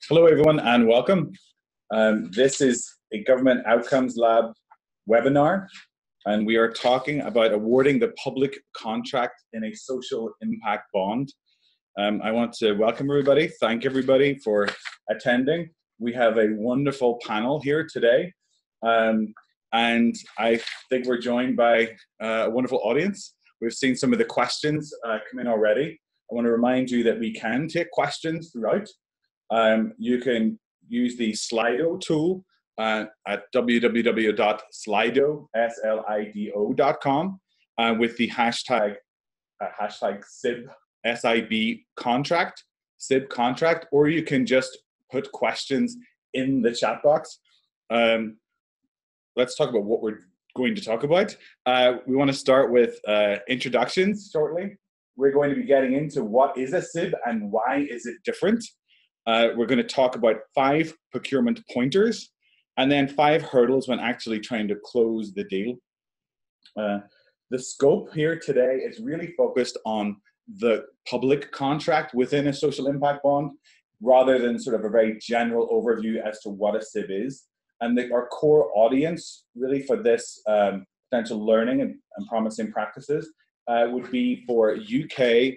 Hello everyone and welcome. This is a Government Outcomes Lab webinar, and we are talking about awarding the public contract in a social impact bond. I want to welcome everybody, thank everybody for attending. We have a wonderful panel here today, and I think we're joined by a wonderful audience. We've seen some of the questions come in already. I want to remind you that we can take questions throughout. You can use the Slido tool at www.slido.com with the hashtag SIB, SIB contract, or you can just put questions in the chat box. Let's talk about what we're going to talk about. We want to start with introductions shortly. We're going to be getting into what is a SIB and why is it different. We're going to talk about 5 procurement pointers and then 5 hurdles when actually trying to close the deal. The scope here today is really focused on the public contract within a social impact bond rather than sort of a very general overview as to what a SIB is. And our core audience really for this potential learning and promising practices would be for UK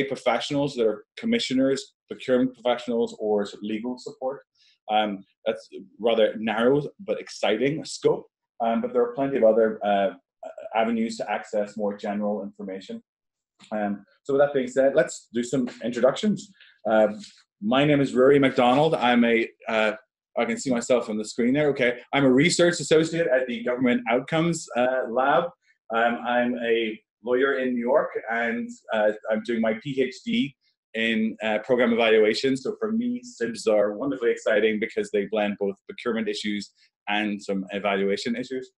professionals that are commissioners, procurement professionals, or legal support. That's rather narrow but exciting scope, but there are plenty of other avenues to access more general information. So with that being said, let's do some introductions. My name is Rory MacDonald. I can see myself on the screen there. Okay, I'm a research associate at the Government Outcomes Lab. I'm a lawyer in New York, and I'm doing my PhD in program evaluation. So for me, SIBs are wonderfully exciting because they blend both procurement issues and some evaluation issues.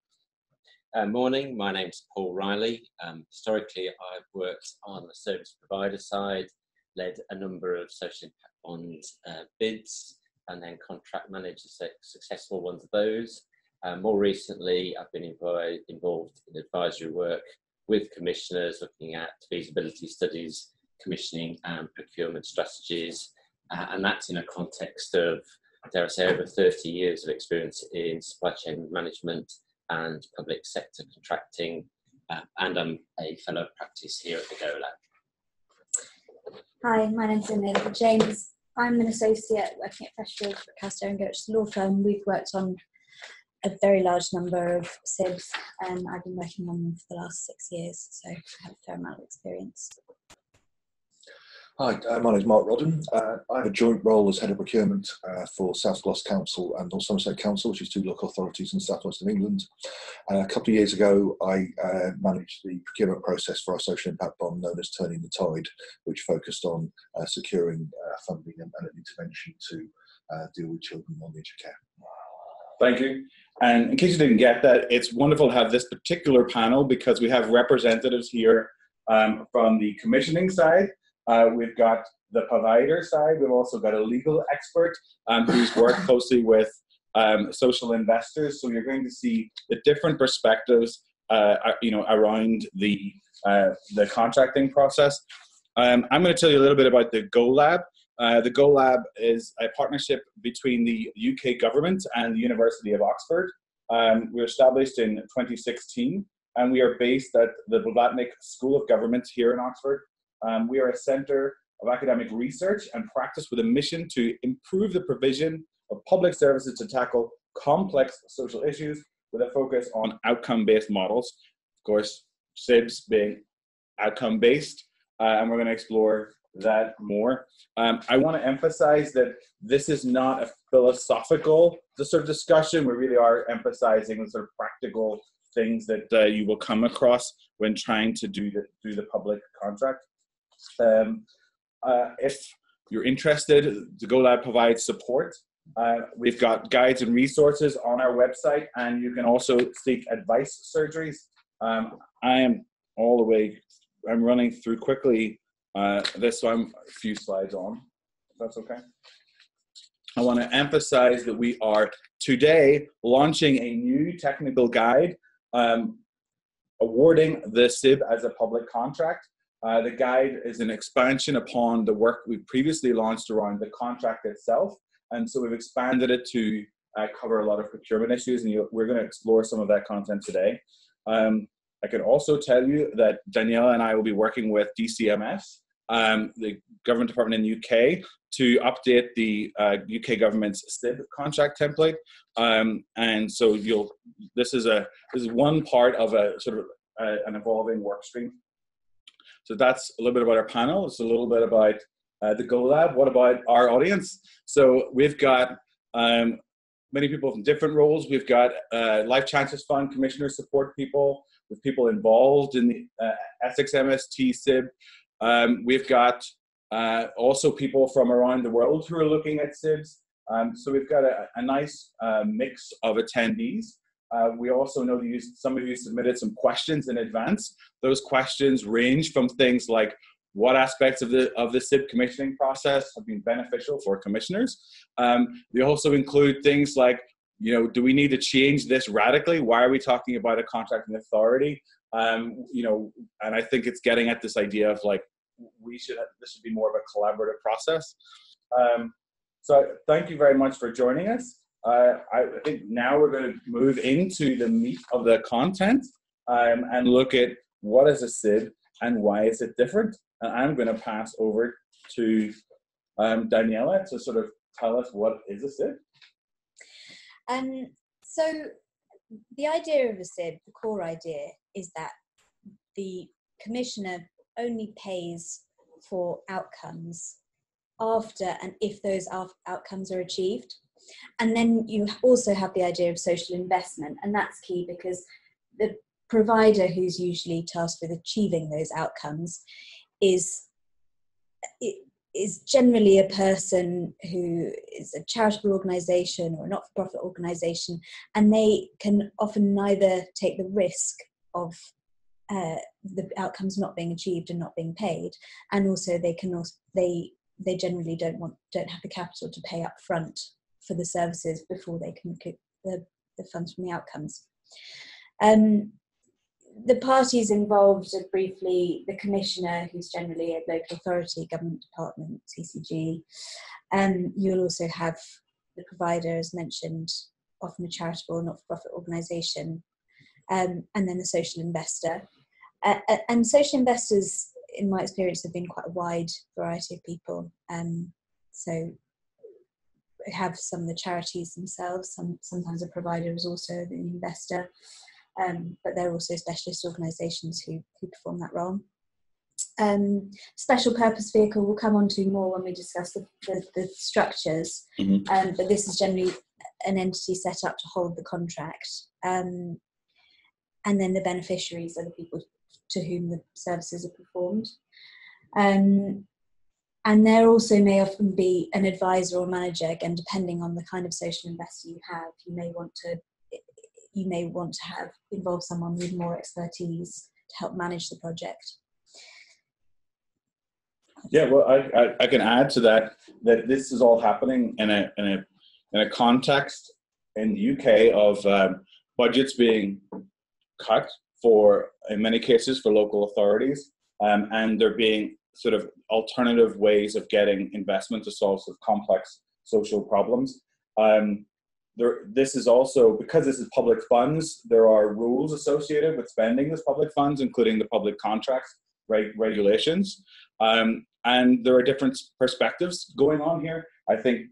Morning, my name's Paul Riley. Historically, I've worked on the service provider side, led a number of social impact bond bids, and then contract managed successful ones of those. More recently, I've been involved in advisory work with commissioners looking at feasibility studies, commissioning and procurement strategies. And that's in a context of, dare I say, over 30 years of experience in supply chain management and public sector contracting. And I'm a fellow practice here at the Go Lab. Hi, my name's Imogen James. I'm an associate working at Freshfield Casto & Goetz law firm. We've worked on a very large number of SIBs, and I've been working on them for the last 6 years, so I have a fair amount of experience. Hi, my name is Mark Rodden. I have a joint role as Head of Procurement for South Gloss Council and North Somerset Council, which is 2 local authorities in the southwest of England. A couple of years ago, I managed the procurement process for our social impact bond known as Turning the Tide, which focused on securing funding and an intervention to deal with children on the edge of care. Thank you. And in case you didn't get that, it's wonderful to have this particular panel because we have representatives here from the commissioning side. We've got the provider side. We've also got a legal expert who's worked closely with social investors. So you're going to see the different perspectives, around the contracting process. I'm going to tell you a little bit about the Go Lab. The Go Lab is a partnership between the UK government and the University of Oxford. We were established in 2016, and we are based at the Blavatnik School of Government here in Oxford. We are a centre of academic research and practice with a mission to improve the provision of public services to tackle complex social issues with a focus on outcome-based models. Of course, SIBs being outcome-based, and we're going to explore that more. I want to emphasize that this is not a philosophical sort of discussion. We really are emphasizing the sort of practical things that you will come across when trying to do the public contract. If you're interested, the Go Lab provides support. We've got guides and resources on our website, and you can also seek advice surgeries. I'm running through quickly this, so I'm a few slides on, if that's okay. I want to emphasize that we are today launching a new technical guide awarding the SIB as a public contract. The guide is an expansion upon the work we previously launched around the contract itself. And so we've expanded it to cover a lot of procurement issues, and we're going to explore some of that content today. I can also tell you that Daniela and I will be working with DCMS, the government department in the UK, to update the UK government's SIB contract template. And so this is one part of a sort of an evolving work stream. So that's a little bit about our panel. It's a little bit about the Go Lab. What about our audience? So we've got many people from different roles. We've got Life Chances Fund Commissioner support people, with people involved in the Essex MST SIB. We've got also people from around the world who are looking at SIBs. So we've got a nice mix of attendees. We also know that some of you submitted some questions in advance. Those questions range from things like what aspects of the SIB commissioning process have been beneficial for commissioners. They also include things like, do we need to change this radically? Why are we talking about a contracting authority? And I think it's getting at this idea of like, this should be more of a collaborative process. So thank you very much for joining us. I think now we're going to move into the meat of the content and look at what is a SIB and why is it different. And I'm going to pass over to Daniela to sort of tell us what is a SIB. So the idea of a SIB, the core idea, is that the commissioner only pays for outcomes after and if those outcomes are achieved. And then you also have the idea of social investment, and that's key because the provider who's usually tasked with achieving those outcomes is generally a person who is a charitable organisation or a not-for-profit organisation, and they can often neither take the risk of the outcomes not being achieved and not being paid, and also they generally don't have the capital to pay up front for the services before they can recoup the funds from the outcomes. The parties involved are briefly the commissioner, who's generally a local authority, government department, CCG. You'll also have the provider, as mentioned, often a charitable not-for-profit organisation, and then the social investor. And social investors, in my experience, have been quite a wide variety of people. So we have some of the charities themselves. Sometimes a provider is also the investor. But there are also specialist organisations who perform that role. Special purpose vehicle we'll come on to more when we discuss the structures, but this is generally an entity set up to hold the contract. And then the beneficiaries are the people to whom the services are performed. And there also may often be an advisor or manager, again, depending on the kind of social investor you have. You may want to have involve someone with more expertise to help manage the project. Yeah, well, I can add to that this is all happening in a context in the UK of budgets being cut in many cases for local authorities, and there being sort of alternative ways of getting investment to solve sort of complex social problems. This is also, because this is public funds, there are rules associated with spending this public funds, including the public contracts regulations. And there are different perspectives going on here. I think,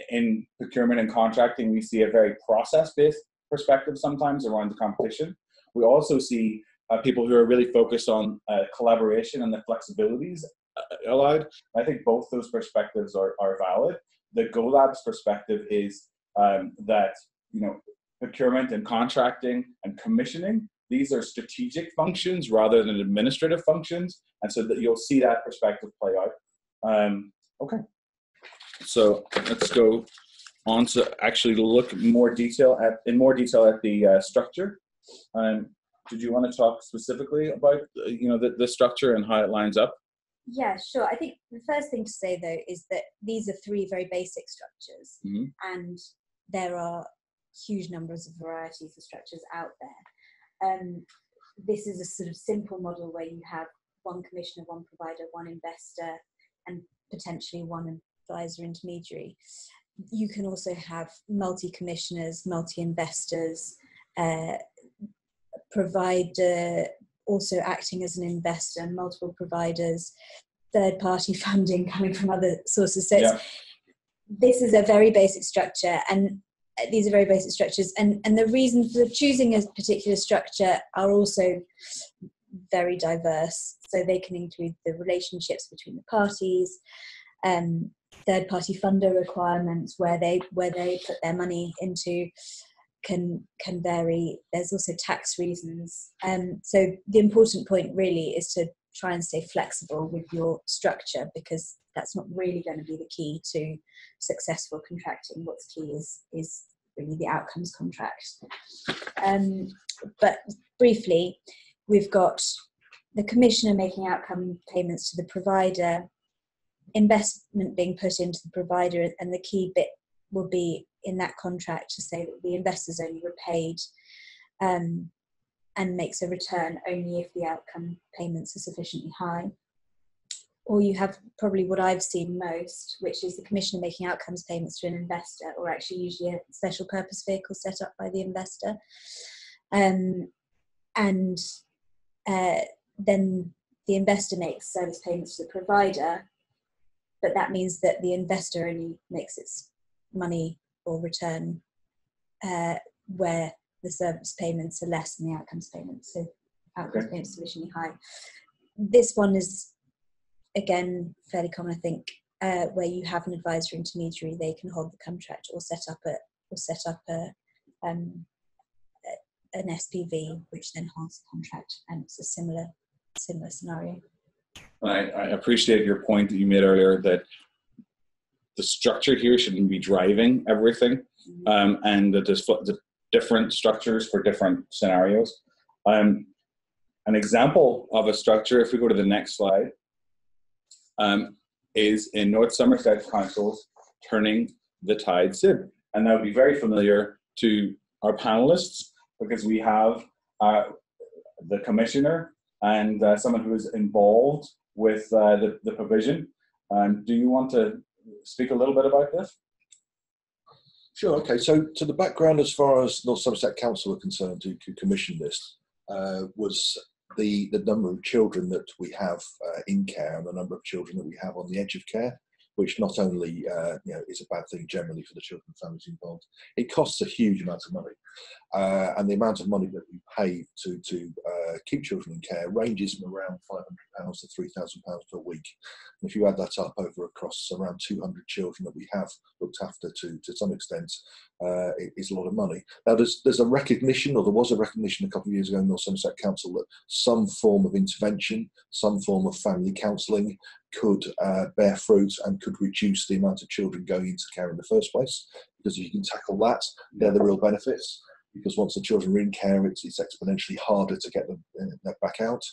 in procurement and contracting, we see a very process-based perspective sometimes around the competition. We also see people who are really focused on collaboration and the flexibilities allowed. I think both those perspectives are valid. The Go Lab's perspective is that procurement and contracting and commissioning, these are strategic functions rather than administrative functions, and so that you'll see that perspective play out. Okay, so let's go on to actually look in more detail at the structure. Did you want to talk specifically about the structure and how it lines up? Yeah, sure. I think the first thing to say, though, is that these are three very basic structures, and there are huge numbers of varieties of structures out there. This is a sort of simple model where you have one commissioner, one provider, one investor, and potentially one advisor intermediary. You can also have multi-commissioners, multi-investors, provider also acting as an investor, multiple providers, third-party funding coming from other sources. So this is a very basic structure, and these are very basic structures. And the reason for choosing a particular structure are also very diverse. So they can include the relationships between the parties, third-party funder requirements, where they put their money into can vary. There's also tax reasons. So the important point really is to try and stay flexible with your structure, because that's not really going to be the key to successful contracting. What's key is really the outcomes contract. But briefly, we've got the commissioner making outcome payments to the provider, investment being put into the provider, and the key bit will be in that contract to say that the investor's only repaid and makes a return only if the outcome payments are sufficiently high. Or you have probably what I've seen most, which is the commissioner making outcomes payments to an investor, or actually usually a special purpose vehicle set up by the investor. And then the investor makes service payments to the provider, but that means that the investor only makes its money or return where the service payments are less than the outcomes payments. So outcomes payments are sufficiently high. This one is, again, fairly common, I think, where you have an advisor intermediary. They can hold the contract or set up an SPV, which then holds the contract, and it's a similar scenario. I appreciate your point that you made earlier, that the structure here shouldn't be driving everything, and that there's the different structures for different scenarios. An example of a structure, if we go to the next slide, is in North Somerset Council's Turning the Tide SIB. And that would be very familiar to our panelists, because we have the commissioner and someone who is involved with the provision. Do you want to speak a little bit about this? Sure, okay. So the background as far as North Somerset Council were concerned who commissioned this was the number of children that we have in care, and the number of children that we have on the edge of care, which not only is a bad thing generally for the children and families involved, it costs a huge amount of money. And the amount of money that we pay to keep children in care ranges from around £500 to £3,000 per week. And if you add that up over across around 200 children that we have looked after to some extent, it is a lot of money. Now there's a recognition, or there was a recognition a couple of years ago in North Somerset Council, that some form of intervention, some form of family counselling could bear fruit and could reduce the amount of children going into care in the first place. Because if you can tackle that, they're the real benefits. Because once the children are in care, it's exponentially harder to get them back out.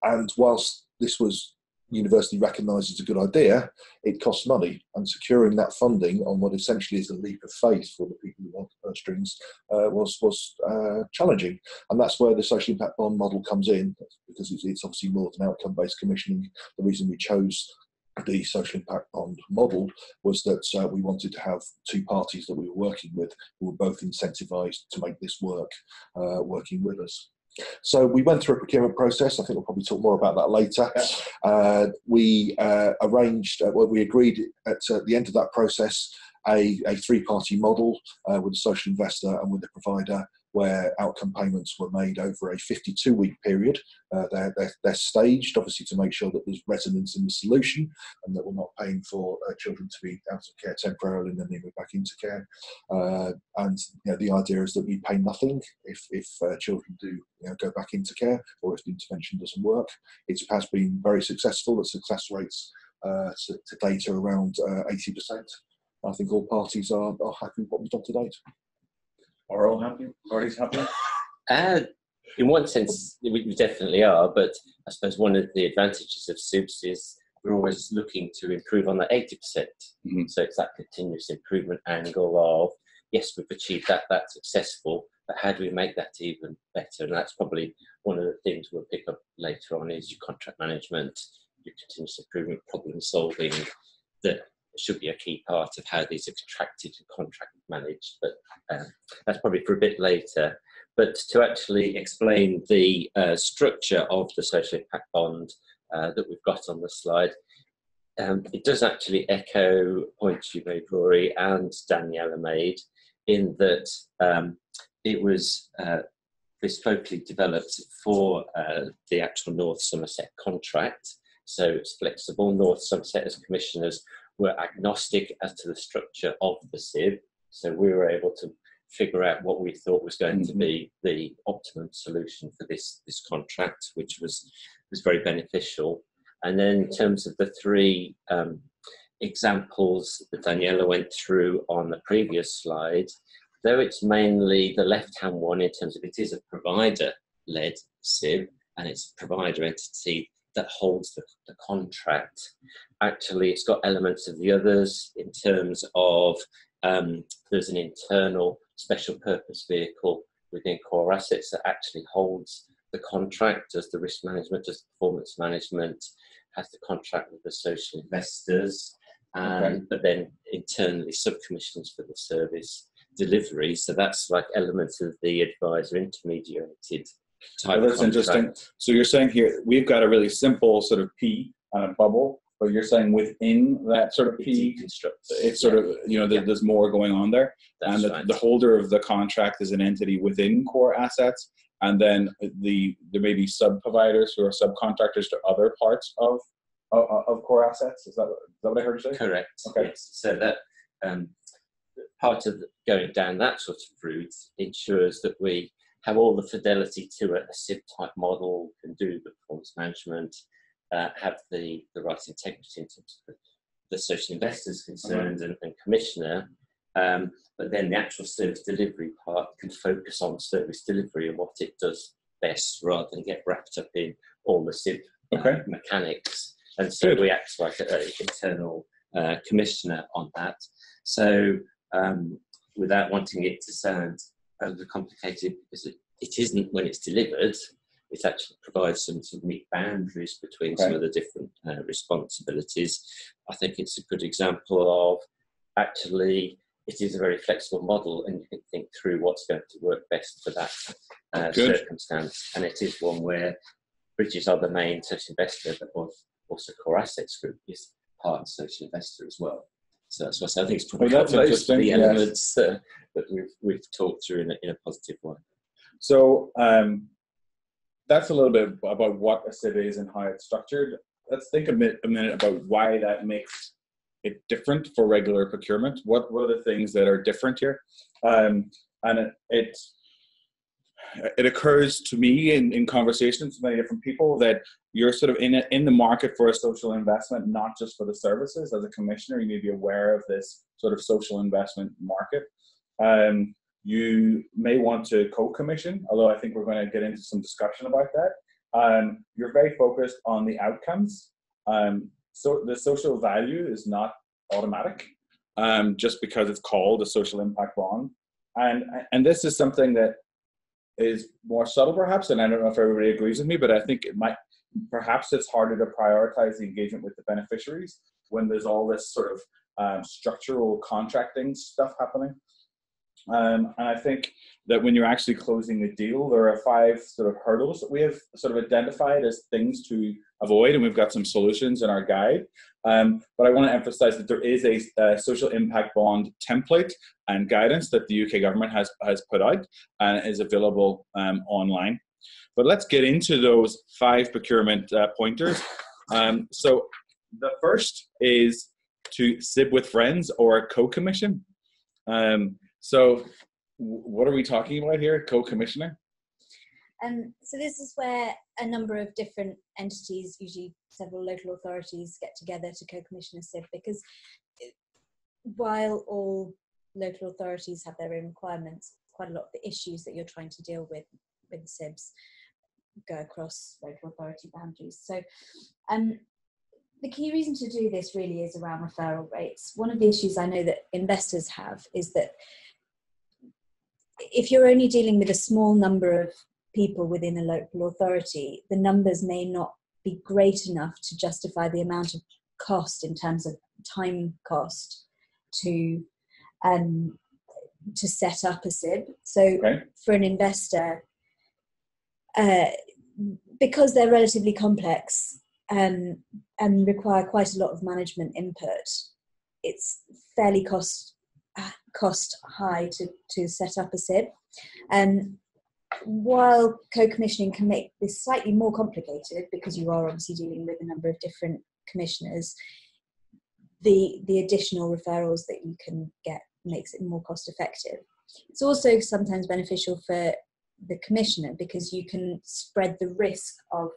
And whilst this was universally recognised as a good idea, it costs money, and securing that funding on what essentially is a leap of faith for the people who want the purse strings was challenging. And that's where the social impact bond model comes in, because it's obviously more than outcome-based commissioning. The reason we chose the social impact bond model was that we wanted to have two parties that we were working with who were both incentivised to make this work, working with us. So we went through a procurement process. I think we'll probably talk more about that later. We we agreed at the end of that process a three-party model with a social investor and with the provider, where outcome payments were made over a 52-week period. They're staged, obviously, to make sure that there's resonance in the solution and that we're not paying for children to be out of care temporarily and then they move back into care. And the idea is that we pay nothing if children do go back into care, or if the intervention doesn't work. It has been very successful. The success rates to date are around 80%. I think all parties are happy with what we've done to date. Are all happy? Parties happy? In one sense, we definitely are, but I suppose one of the advantages of SIBs is we're always looking to improve on that 80%. Mm-hmm. So it's that continuous improvement angle of, yes, we've achieved that, that's successful, but how do we make that even better? And that's probably one of the things we'll pick up later on is your contract management, your continuous improvement, problem solving, that should be a key part of how these are contracted and contract managed, but that's probably for a bit later. But to actually explain the structure of the social impact bond that we've got on the slide, it does actually echo points you made, Rory, and Daniela made, in that it was bespokely developed for the actual North Somerset contract. So it's flexible. North Somerset as commissioners were agnostic as to the structure of the SIB. So we were able to figure out what we thought was going to be the optimum solution for this contract, which was very beneficial. And then in terms of the three examples that Daniela went through on the previous slide, though it's mainly the left-hand one in terms of it is a provider-led SIB and it's a provider entity that holds the contract. Actually, it's got elements of the others in terms of there's an internal special purpose vehicle within Core Assets that actually holds the contract, does the risk management, does the performance management, has the contract with the social investors, but then internally subcommissions for the service delivery. So that's like elements of the advisor intermediated type. Well, that's interesting. So you're saying here we've got a really simple sort of P and a bubble, but you're saying within that sort of P, it's sort of, you know, there's more going on there. That's and the holder of the contract is an entity within Core Assets, and then there may be sub-providers who are subcontractors to other parts of Core Assets. Is that what I heard you say? Correct. Okay. Yes. So that part of going down that sort of route ensures that we have all the fidelity to a SIB type model, can do the performance management, have the right integrity in terms of the social investors concerned and commissioner, but then the actual service delivery part can focus on service delivery and what it does best rather than get wrapped up in all the SIB mechanics. And so we act like an internal commissioner on that. So without wanting it to sound overcomplicated, because it isn't when it's delivered, it actually provides some neat boundaries between some of the different responsibilities. I think it's a good example of actually it is a very flexible model and you can think through what's going to work best for that circumstance. And it is one where Bridges are the main social investor, but also Core Assets Group is part of social investor as well. So that's what I think it's probably most of the elements that we've talked through in a positive way. So that's a little bit about what a SIB is and how it's structured. Let's think a minute about why that makes it different for regular procurement. What are the things that are different here? And it occurs to me in conversations with many different people that you're sort of in the market for a social investment, not just for the services. As a commissioner, you may be aware of this sort of social investment market. You may want to co-commission, although I think we're going to get into some discussion about that. You're very focused on the outcomes. So the social value is not automatic, just because it's called a social impact bond. And this is something that is more subtle perhaps, and I don't know if everybody agrees with me, but I think perhaps it's harder to prioritize the engagement with the beneficiaries when there's all this sort of structural contracting stuff happening. And I think that when you're actually closing a deal, there are 5 sort of hurdles that we have sort of identified as things to avoid, and we've got some solutions in our guide. But I want to emphasize that there is a social impact bond template and guidance that the UK government has put out and is available online. But let's get into those 5 procurement pointers. So the first is to SIB with friends or co-commission. So what are we talking about here? Co-commissioning? So this is where a number of different entities, usually several local authorities, get together to co-commission a SIB, because while all local authorities have their own requirements, quite a lot of the issues that you're trying to deal with SIBs go across local authority boundaries. So the key reason to do this really is around referral rates. One of the issues I know that investors have is that if you're only dealing with a small number of people within a local authority, the numbers may not be great enough to justify the amount of cost in terms of time cost to set up a SIB. So for an investor, because they're relatively complex and require quite a lot of management input, it's fairly cost high to set up a SIB. While co-commissioning can make this slightly more complicated because you are obviously dealing with a number of different commissioners, the additional referrals that you can get makes it more cost effective. It's also sometimes beneficial for the commissioner because you can spread the risk of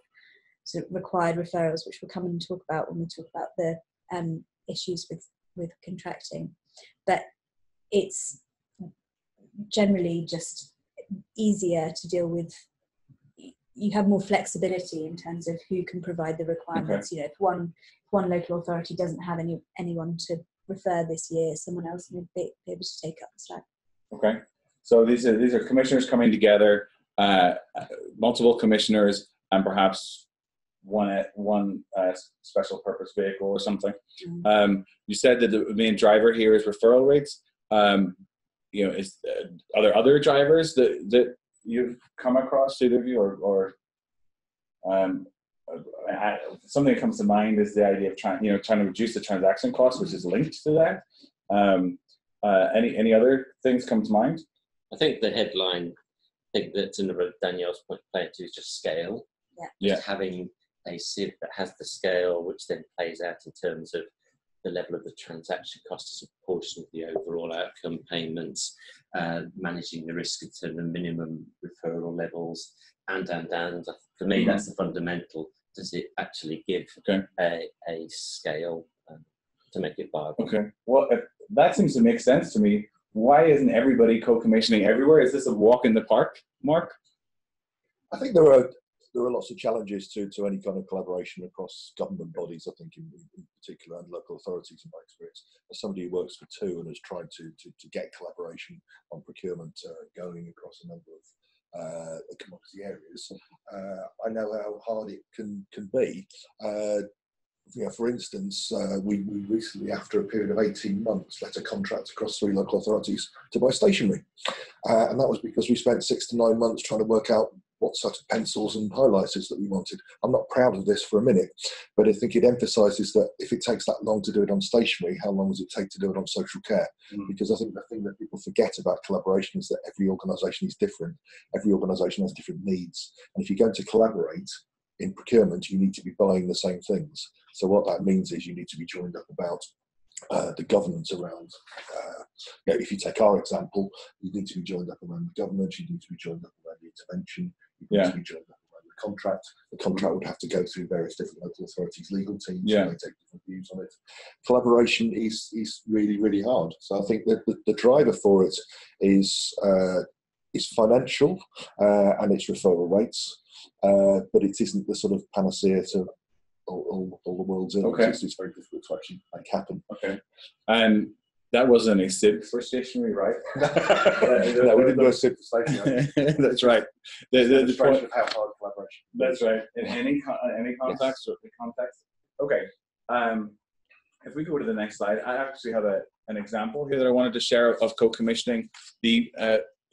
sort of required referrals, which we'll come and talk about when we talk about the issues with contracting. But it's generally just easier to deal with. You have more flexibility in terms of who can provide the requirements. You know, if one local authority doesn't have anyone to refer this year, someone else may be able to take up the slack. Okay, so these are commissioners coming together, multiple commissioners, and perhaps one special purpose vehicle or something. You said that the main driver here is referral rates. You know, are there other drivers that you've come across, either of you, or something that comes to mind is the idea of trying to reduce the transaction cost, which is linked to that. Any other things come to mind? I think the headline thing that's another Danielle's point playing to is just scale. Yeah. Just having a SIB that has the scale, which then plays out in terms of the level of the transaction cost as a proportion of the overall outcome payments, managing the risk in terms of minimum referral levels, and for me, that's the fundamental. Does it actually give a scale to make it viable? Okay. Well, that seems to make sense to me. Why isn't everybody co-commissioning everywhere? Is this a walk in the park, Mark? I think there are lots of challenges to any kind of collaboration across government bodies, I think in particular, and local authorities in my experience. As somebody who works for two and has tried to get collaboration on procurement going across a number of commodity areas, I know how hard it can be. For instance, we recently, after a period of 18 months, let a contract across 3 local authorities to buy stationery. And that was because we spent 6 to 9 months trying to work out what sort of pencils and highlighters that we wanted. I'm not proud of this for a minute, but I think it emphasises that if it takes that long to do it on stationery, how long does it take to do it on social care? Because I think the thing that people forget about collaboration is that every organisation is different. Every organisation has different needs. And if you're going to collaborate in procurement, you need to be buying the same things. So what that means is you need to be joined up about the governance around, if you take our example, you need to be joined up around the government, you need to be joined up around the intervention, you need to be joined up around the contract. The contract would have to go through various different local authorities' legal teams, and they take different views on it. Collaboration is really, really hard. So I think that the driver for it is financial and it's referral rates, but it isn't the sort of panacea to all the world's in. It's very difficult to actually make happen. Okay. And that wasn't a SIB for stationery, right? No, we didn't do a SIB for stationery. That's right. The point of how hard collaboration. That's right. In any context or context. Okay. If we go to the next slide, I actually have an example here that I wanted to share of co-commissioning. The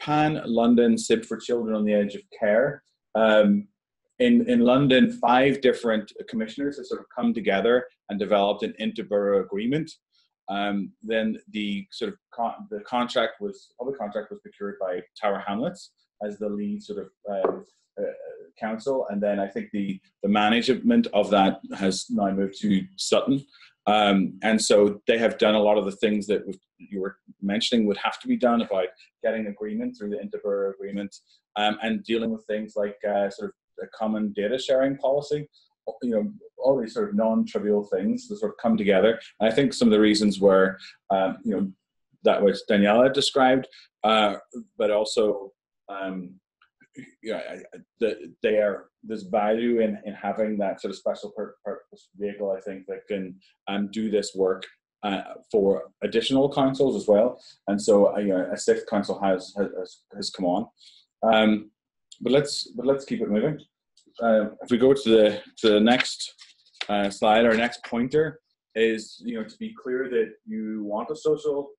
Pan-London SIB for Children on the Edge of Care. In London, 5 different commissioners have sort of come together and developed an interborough agreement. Then the public contract was procured by Tower Hamlets as the lead sort of council, and then I think the management of that has now moved to Sutton. And so they have done a lot of the things that you were mentioning would have to be done about getting agreement through the interborough agreement, and dealing with things like sort of a common data sharing policy. All these sort of non-trivial things that sort of come together. And I think some of the reasons were, that which Daniela described, but also, there's value in having that sort of special purpose vehicle, I think, that can do this work for additional councils as well. And so, a 6th council has come on. but let's keep it moving. If we go to the next slide, our next pointer is, to be clear that you want a social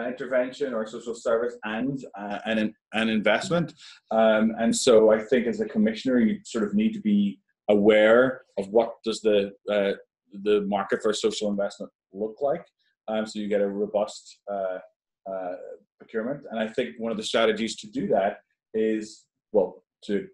intervention or a social service and an investment. And so I think as a commissioner, you sort of need to be aware of what does the market for social investment look like. So you get a robust procurement. And I think one of the strategies to do that is, well, to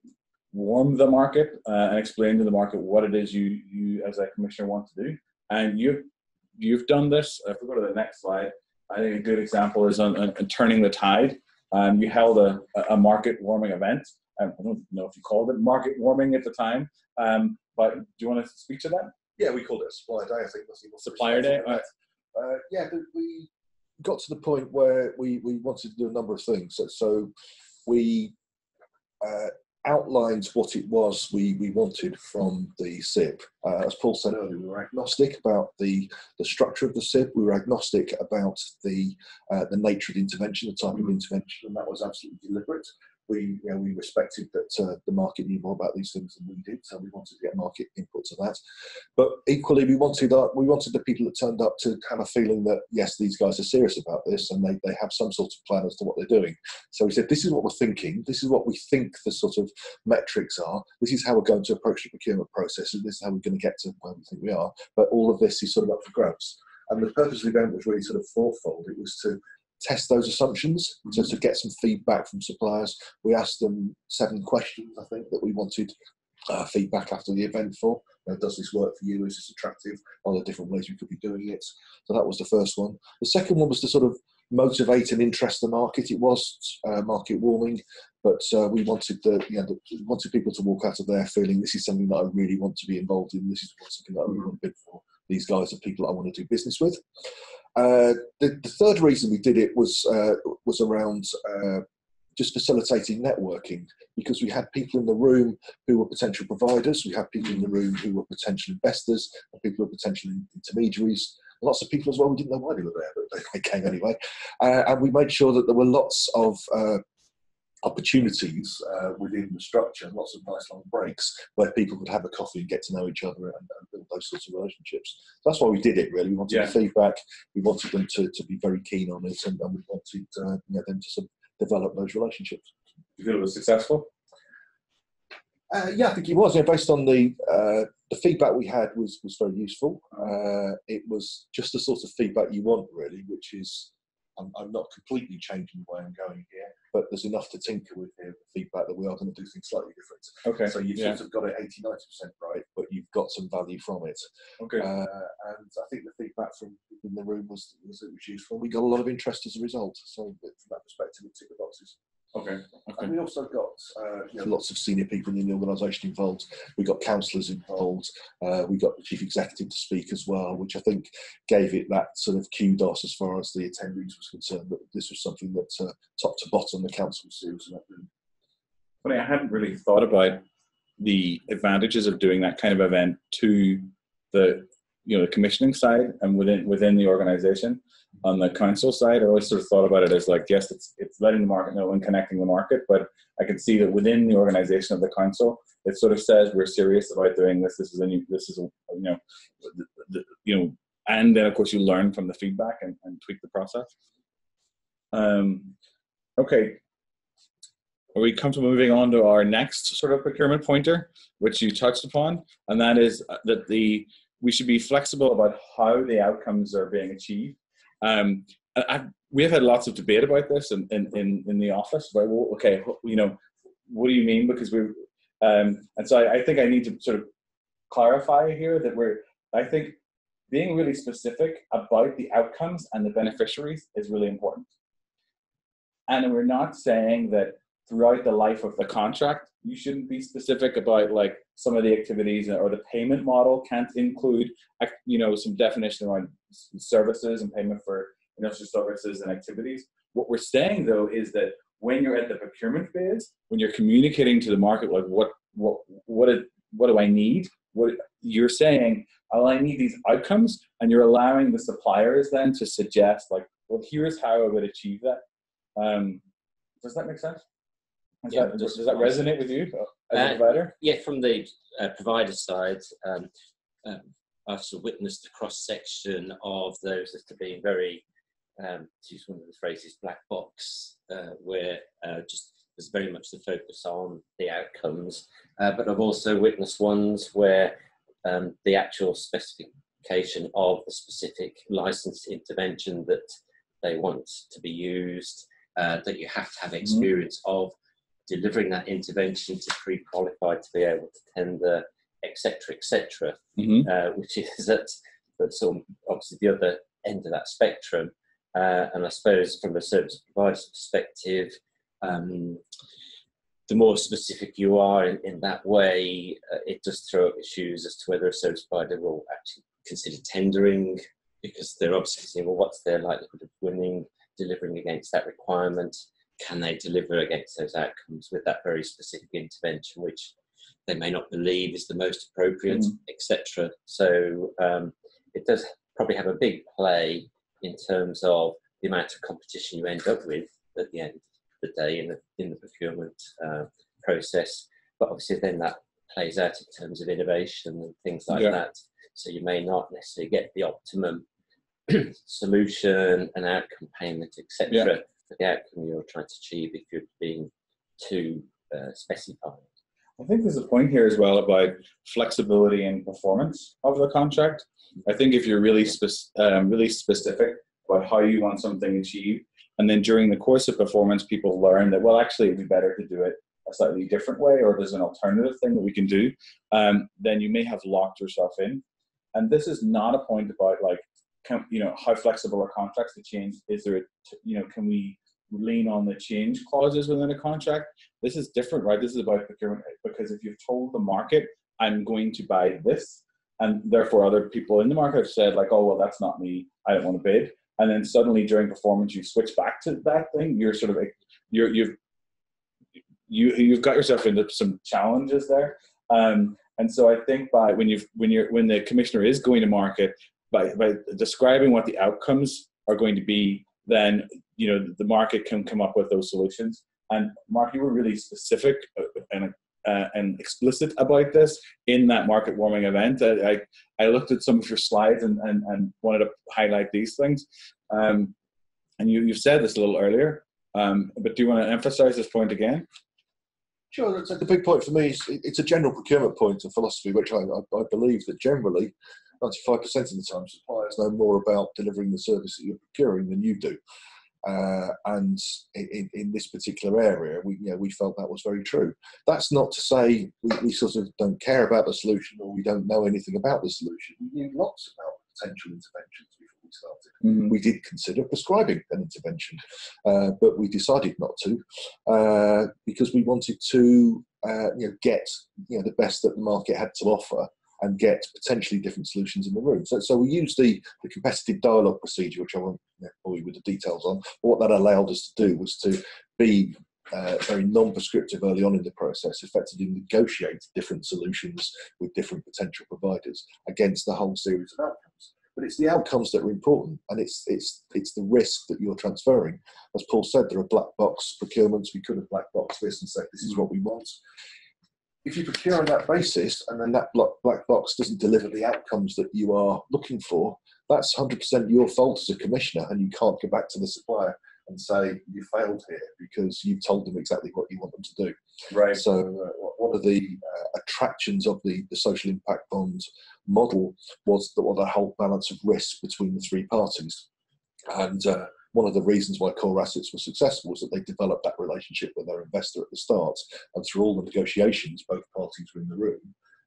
warm the market and explain to the market what it is you as a commissioner want to do. And you've done this. If we go to the next slide, I think a good example is on turning the tide. You held a market warming event. I don't know if you called it market warming at the time, but do you want to speak to that? Yeah, we called it a supplier day, I think. Supplier day? Yeah, we got to the point where we wanted to do a number of things. So we outlined what it was we wanted from the SIB. As Paul said earlier, we were agnostic about the structure of the SIB. We were agnostic about the nature of the intervention, the type of intervention, and that was absolutely deliberate. We respected that the market knew more about these things than we did, so we wanted to get market input to that. But equally, we wanted the people that turned up to have a feeling that yes, these guys are serious about this, and they have some sort of plan as to what they're doing. So we said, this is what we're thinking. This is what we think the sort of metrics are. This is how we're going to approach the procurement process, and this is how we're going to get to where we think we are. But all of this is sort of up for grabs. And the purpose of the event was really sort of fourfold. It was to test those assumptions, so to get some feedback from suppliers. We asked them 7 questions, I think, that we wanted feedback after the event for. Does this work for you? Is this attractive? Are there different ways we could be doing it? So that was the first one. The second one was to sort of motivate and interest the market. It was market warming, but we wanted wanted people to walk out of there feeling this is something that I really want to be involved in. This is something that I really want to bid for. These guys are people I want to do business with. The third reason we did it was around just facilitating networking, because we had people in the room who were potential providers, we had people in the room who were potential investors, and people who were potential intermediaries, and lots of people as well. We didn't know why they were there, but they came anyway. And we made sure that there were lots of opportunities within the structure, and lots of nice long breaks where people could have a coffee and get to know each other and build those sorts of relationships. That's why we did it, really. We wanted the feedback, we wanted them to be very keen on it, and we wanted them to sort of develop those relationships. Do you feel it was successful? Yeah, I think it was. Based on the feedback we had was very useful. It was just the sort of feedback you want, really, which is I'm not completely changing the way I'm going here, but there's enough to tinker with here, the feedback that we are going to do things slightly different. Okay. So you've sort of got it 80-90% right, but you've got some value from it. Okay. And I think the feedback from in the room was useful. We got a lot of interest as a result. So from that perspective, it ticked the boxes. Okay. And we also got lots of senior people in the organisation involved. We got councillors involved. We got the chief executive to speak as well, which I think gave it that sort of kudos as far as the attendees was concerned. That this was something that top to bottom the council was serious about doing. Funny, I hadn't really thought about the advantages of doing that kind of event to the the commissioning side and within the organisation. On the council side, I always sort of thought about it as like, yes, it's letting the market know and connecting the market, but I can see that within the organisation of the council, it sort of says we're serious about doing this. And then of course you learn from the feedback and tweak the process. Okay, are we comfortable moving on to our next sort of procurement pointer, which you touched upon, and that is that we should be flexible about how the outcomes are being achieved. We have had lots of debate about this in the office. About, well, okay, what do you mean? Because and so I think I need to sort of clarify here that I think being really specific about the outcomes and the beneficiaries is really important. And we're not saying that throughout the life of the contract, you shouldn't be specific about like some of the activities, or the payment model can't include, some definition around services and payment for industrial services and activities. What we're saying though is that when you're at the procurement phase, when you're communicating to the market, like what do I need? What you're saying, oh, I need these outcomes, and you're allowing the suppliers then to suggest like, well, here's how I would achieve that. Does that make sense? Does that resonate with you as a provider? Yeah, from the provider side, I've sort of witnessed the cross-section of those that are being very, to use one of the phrases, black box, where just there's very much the focus on the outcomes. But I've also witnessed ones where the actual specification of the specific licensed intervention that they want to be used, that you have to have experience of delivering that intervention to pre-qualified to be able to tender, etc., which is at sort of obviously the other end of that spectrum. And I suppose from a service provider's perspective, the more specific you are in that way, it does throw up issues as to whether a service provider will actually consider tendering, because they're obviously saying, well, what's their likelihood of winning, delivering against that requirement? Can they deliver against those outcomes with that very specific intervention, which they may not believe is the most appropriate, etc. So it does probably have a big play in terms of the amount of competition you end up with at the end of the day in the procurement process. But obviously then that plays out in terms of innovation and things like that. So you may not necessarily get the optimum solution and outcome payment, etc. for the outcome you're trying to achieve if you're being too specified. I think there's a point here as well about flexibility and performance of the contract. I think if you're really specific about how you want something achieved, and then during the course of performance, people learn that, well, actually, it'd be better to do it a slightly different way, or there's an alternative thing that we can do, then you may have locked yourself in. And this is not a point about like, how flexible are contracts to change? Is there, can we lean on the change clauses within a contract? This is different, right? This is about procurement, because if you've told the market, I'm going to buy this, and therefore other people in the market have said like, oh, well, that's not me, I don't want to bid. And then suddenly during performance, you switch back to that thing. You're sort of, you've got yourself into some challenges there. And so I think when the commissioner is going to market, by describing what the outcomes are going to be, then the market can come up with those solutions. And Mark, you were really specific and explicit about this in that market warming event. I looked at some of your slides and wanted to highlight these things. And you've said this a little earlier, but do you want to emphasize this point again? Sure, that's the big point for me. It's a general procurement point of philosophy, which I believe that generally 95% of the time suppliers know more about delivering the service that you're procuring than you do. And in this particular area, we felt that was very true. That's not to say we sort of don't care about the solution or we don't know anything about the solution. We knew lots about potential interventions before we started. We did consider prescribing an intervention, but we decided not to because we wanted to get the best that the market had to offer and get potentially different solutions in the room. So we used the competitive dialogue procedure, which I won't bore you with the details on. But what that allowed us to do was to be very non-prescriptive early on in the process, effectively negotiate different solutions with different potential providers against the whole series of outcomes. But it's the outcomes that are important, and it's the risk that you're transferring. As Paul said, there are black box procurements. We could have black box this and say, this is what we want. If you procure on that basis and then that black box doesn't deliver the outcomes that you are looking for, that's 100% your fault as a commissioner, and you can't go back to the supplier and say you failed here because you've told them exactly what you want them to do. Right. So one of the attractions of the social impact bond model was the whole balance of risk between the three parties. And one of the reasons why Core Assets were successful was that they developed that relationship with their investor at the start, and through all the negotiations, both parties were in the room,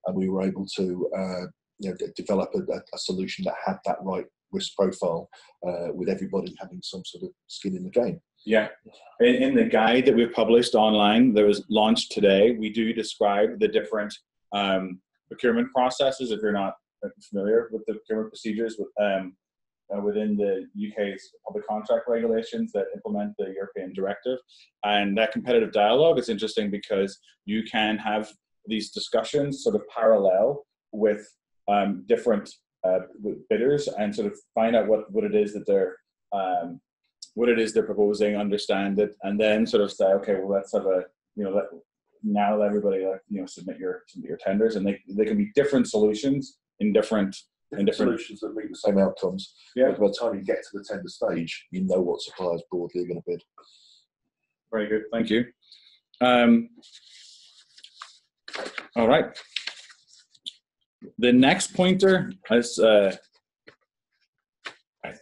and we were able to develop a solution that had that right risk profile, with everybody having some sort of skin in the game. Yeah, in the guide that we've published online that was launched today, we do describe the different procurement processes. If you're not familiar with the procurement procedures, within the UK's public contract regulations that implement the European directive. And that competitive dialogue is interesting because you can have these discussions sort of parallel with different bidders and sort of find out what it is that they're proposing, understand it, and then sort of say, okay, well, let's have a now everybody submit your tenders, and they can be different solutions in different solutions that meet the same outcomes. Yeah. But by the time you get to the tender stage, you know what suppliers broadly are going to bid. Very good, thank you. All right. The next pointer is, I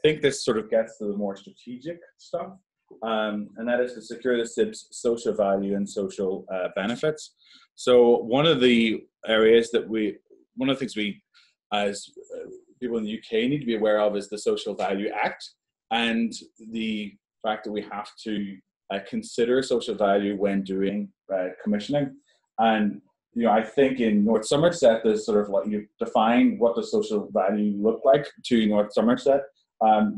think this sort of gets to the more strategic stuff, and that is to secure the SIB's social value and social benefits. So one of the things we, as people in the UK, need to be aware of is the Social Value Act, and the fact that we have to consider social value when doing commissioning. And I think in North Somerset, there's sort of like, you define what does social value look like to North Somerset.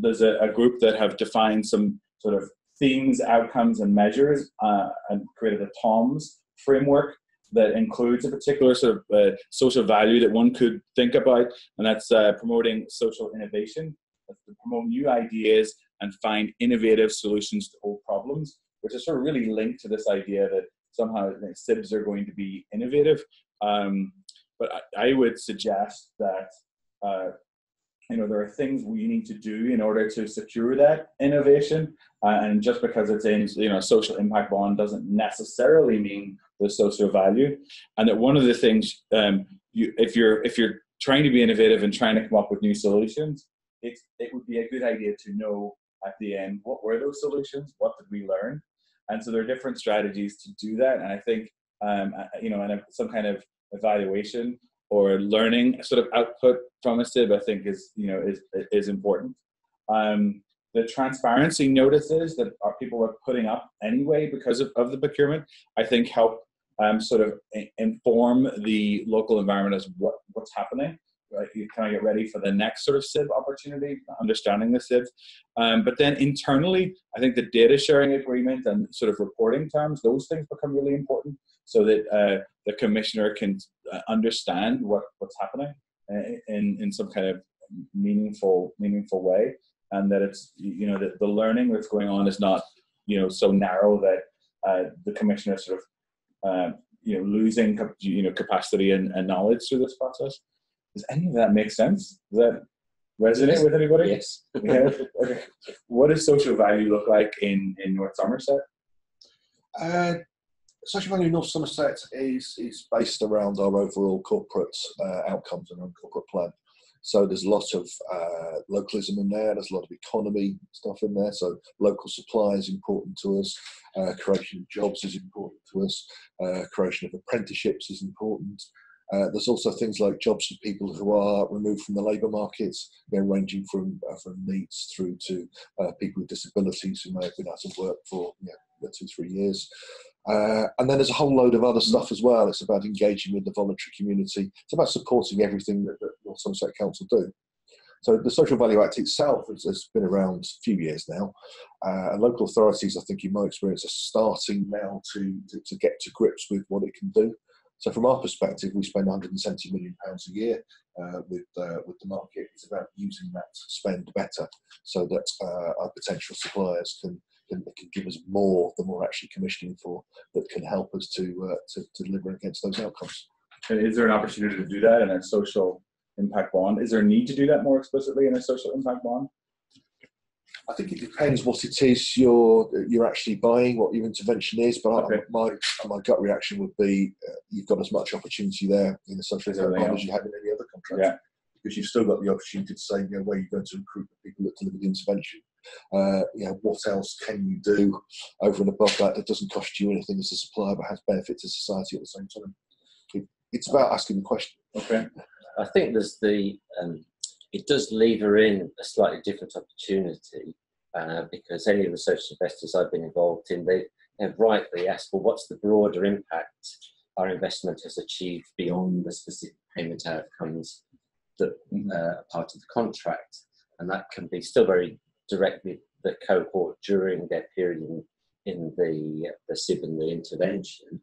There's a group that have defined some sort of themes, outcomes, and measures, and created a TOMS framework that includes a particular sort of social value that one could think about, and that's promoting social innovation. That's to promote new ideas and find innovative solutions to old problems, which is sort of really linked to this idea that somehow SIBs are going to be innovative. But I would suggest that there are things we need to do in order to secure that innovation, and just because it's in a social impact bond doesn't necessarily mean the social value. And that one of the things, if you're trying to be innovative and trying to come up with new solutions, it would be a good idea to know at the end, what were those solutions? What did we learn? And so there are different strategies to do that. And I think, and some kind of evaluation or learning sort of output from a SIB, I think is important. The transparency notices that people are putting up anyway because of the procurement, I think help sort of inform the local environment as what's happening. Right? You kind of get ready for the next sort of SIB opportunity, understanding the SIBs. But then internally, I think the data sharing agreement and sort of reporting terms, those things become really important so that the commissioner can understand what's happening in some kind of meaningful way, and that it's that the learning that's going on is not so narrow that the commissioner sort of losing capacity and knowledge through this process. Does any of that make sense? Does that resonate with anybody? Yes. Yeah. Okay. What does social value look like in North Somerset? Social value in North Somerset is based around our overall corporate outcomes and our corporate plan. So there's a lot of localism in there. There's a lot of economy stuff in there. So local supply is important to us. Creation of jobs is important to us. Creation of apprenticeships is important. There's also things like jobs for people who are removed from the labour markets, ranging from NEETs through to people with disabilities who may have been out of work for 2-3 years. And then there's a whole load of other stuff as well. It's about engaging with the voluntary community. It's about supporting everything that North Somerset Council do. So the Social Value Act itself has been around a few years now. And local authorities, I think in my experience, are starting now to get to grips with what it can do. So from our perspective, we spend £170 million a year with the market. It's about using that spend better so that our potential suppliers can give us more than we're actually commissioning for, that can help us to deliver against those outcomes. And is there an opportunity to do that in a social impact bond? Is there a need to do that more explicitly in a social impact bond? I think it depends what it is you're actually buying, what your intervention is. But okay. my gut reaction would be you've got as much opportunity there in the social impact bond as you have in any other contract. Yeah. Because you've still got the opportunity to say where you're going to recruit the people that deliver the intervention. What else can you do over and above that doesn't cost you anything as a supplier but has benefit to society at the same time? It's about asking the question. Okay. I think there's it does lever in a slightly different opportunity because any of the social investors I've been involved in, they have rightly asked, well, what's the broader impact our investment has achieved beyond the specific payment outcomes that are part of the contract? And that can be still very directly the cohort during their period in the SIB and the intervention.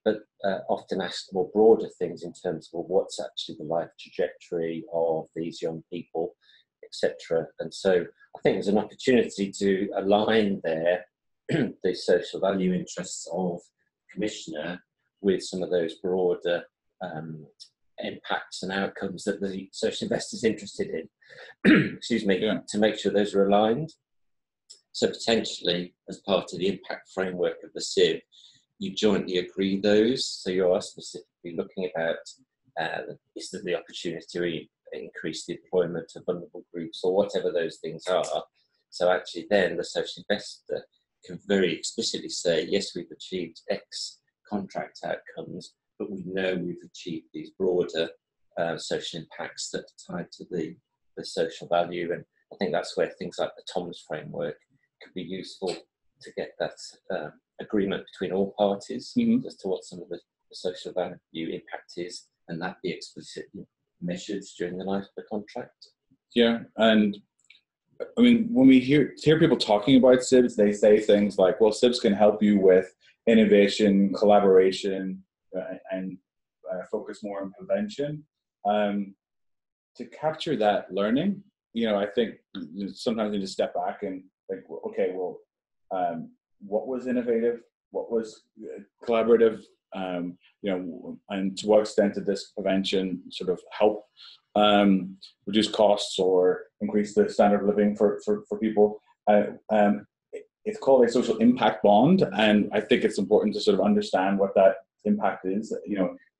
But often ask more broader things in terms of what's actually the life trajectory of these young people, etc. And so I think there's an opportunity to align there the social value interests of commissioner with some of those broader impacts and outcomes that the social investor is interested in, excuse me, to make sure those are aligned. So potentially, as part of the impact framework of the SIB, you jointly agree those. So you are specifically looking about is there the opportunity to increase the employment of vulnerable groups or whatever those things are. So actually then the social investor can very explicitly say, yes, we've achieved X contract outcomes, but we know we've achieved these broader social impacts that are tied to the social value. And I think that's where things like the TOMS framework could be useful to get that agreement between all parties as to what some of the social value impact is, and that be explicitly measured during the life of the contract. Yeah, and I mean, when we hear people talking about SIBs, they say things like, well, SIBs can help you with innovation, collaboration, and focus more on prevention. To capture that learning, I think sometimes you need to step back and think, okay, well, what was innovative? What was collaborative? And to what extent did this prevention sort of help reduce costs or increase the standard of living for people? It's called a social impact bond, and I think it's important to sort of understand what that impact is,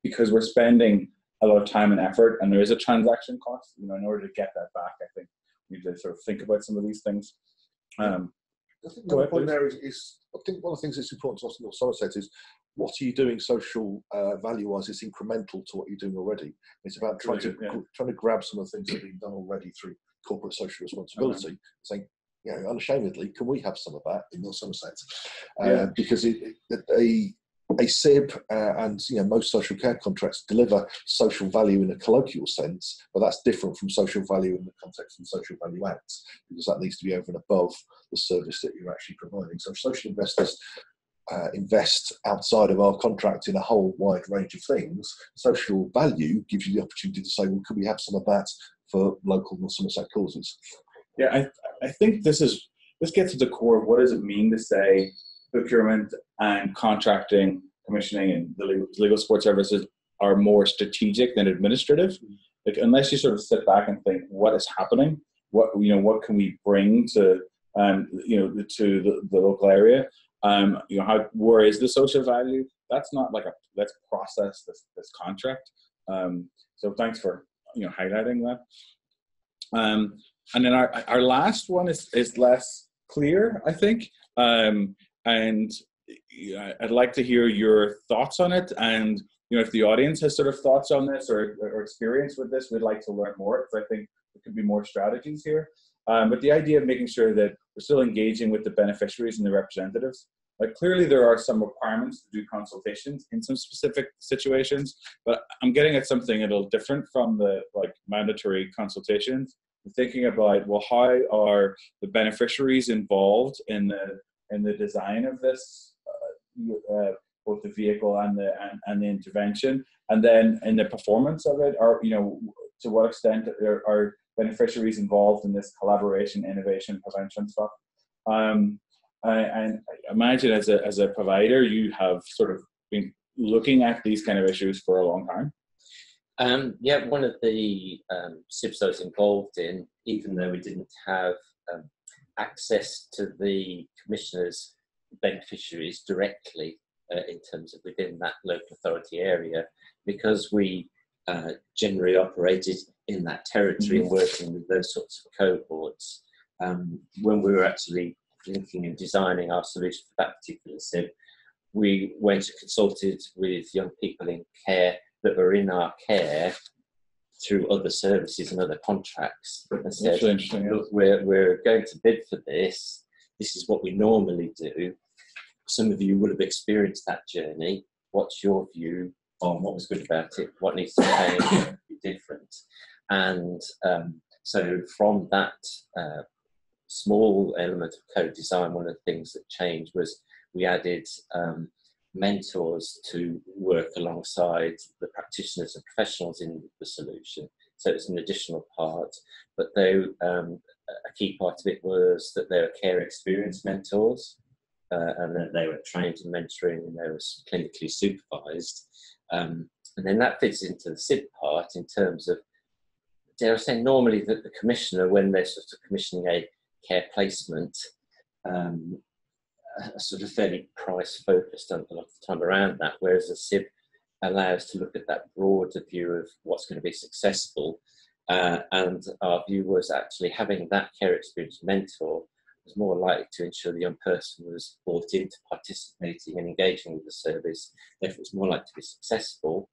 because we're spending a lot of time and effort, and there is a transaction cost. In order to get that back, I think we need to sort of think about some of these things. I think the point there is, I think one of the things that's important to us in North Somerset is, what are you doing social value-wise? It's incremental to what you're doing already. It's about trying to grab some of the things that have been done already through corporate social responsibility, saying, unashamedly, can we have some of that in North Somerset? Because a SIB and most social care contracts deliver social value in a colloquial sense, but that's different from social value in the context of the Social Value Act, because that needs to be over and above the service that you're actually providing. So social investors invest outside of our contract in a whole wide range of things. Social value gives you the opportunity to say, well, could we have some of that for local North Somerset causes? Yeah, I think this gets to the core of what does it mean to say procurement and contracting, commissioning, and the legal support services are more strategic than administrative. Like, unless you sort of sit back and think, what is happening? What can we bring to the local area? Where is the social value? That's not like let's process this contract. So thanks for highlighting that. And then our last one is less clear, I think. And I'd like to hear your thoughts on it. And if the audience has sort of thoughts on this or experience with this, we'd like to learn more, because I think there could be more strategies here. But the idea of making sure that we're still engaging with the beneficiaries and the representatives. Like, clearly there are some requirements to do consultations in some specific situations, but I'm getting at something a little different from the mandatory consultations. I'm thinking about, well, how are the beneficiaries involved in the design of this, both the vehicle and the intervention, and then in the performance of it, or to what extent are beneficiaries involved in this collaboration, innovation, prevention stuff. And I imagine as a provider, you have sort of been looking at these kind of issues for a long time. One of the SIBs I was involved in, even though we didn't have access to the commissioners' beneficiaries directly in terms of within that local authority area, because we generally operated in that territory and working with those sorts of cohorts. When we were actually thinking and designing our solution for that particular SIB, we went and consulted with young people in care that were in our care through other services and other contracts, and said, look, we're going to bid for this. This is what we normally do. Some of you will have experienced that journey. What's your view on what was good about it? What needs to change? Be different? And so from that small element of co-design, one of the things that changed was we added mentors to work alongside the practitioners and professionals in the solution. So it's an additional part, but a key part of it was that they were care experience mentors. and that they were trained in mentoring and they were clinically supervised. And then that fits into the SIB part in terms of, dare I say, normally that the commissioner, when they're sort of commissioning a care placement, are sort of fairly price focused a lot of the time around that, whereas a SIB allows to look at that broader view of what's going to be successful. And our view was actually having that care experience mentor was more likely to ensure the young person was brought into participating and engaging with the service. Therefore, it's more likely to be successful.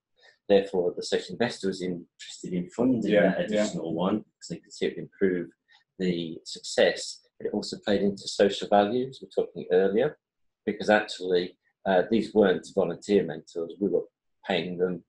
Therefore, the social investor was interested in funding that additional one because they could see it improve the success. But it also played into social values we were talking earlier, because actually these weren't volunteer mentors. We were paying them,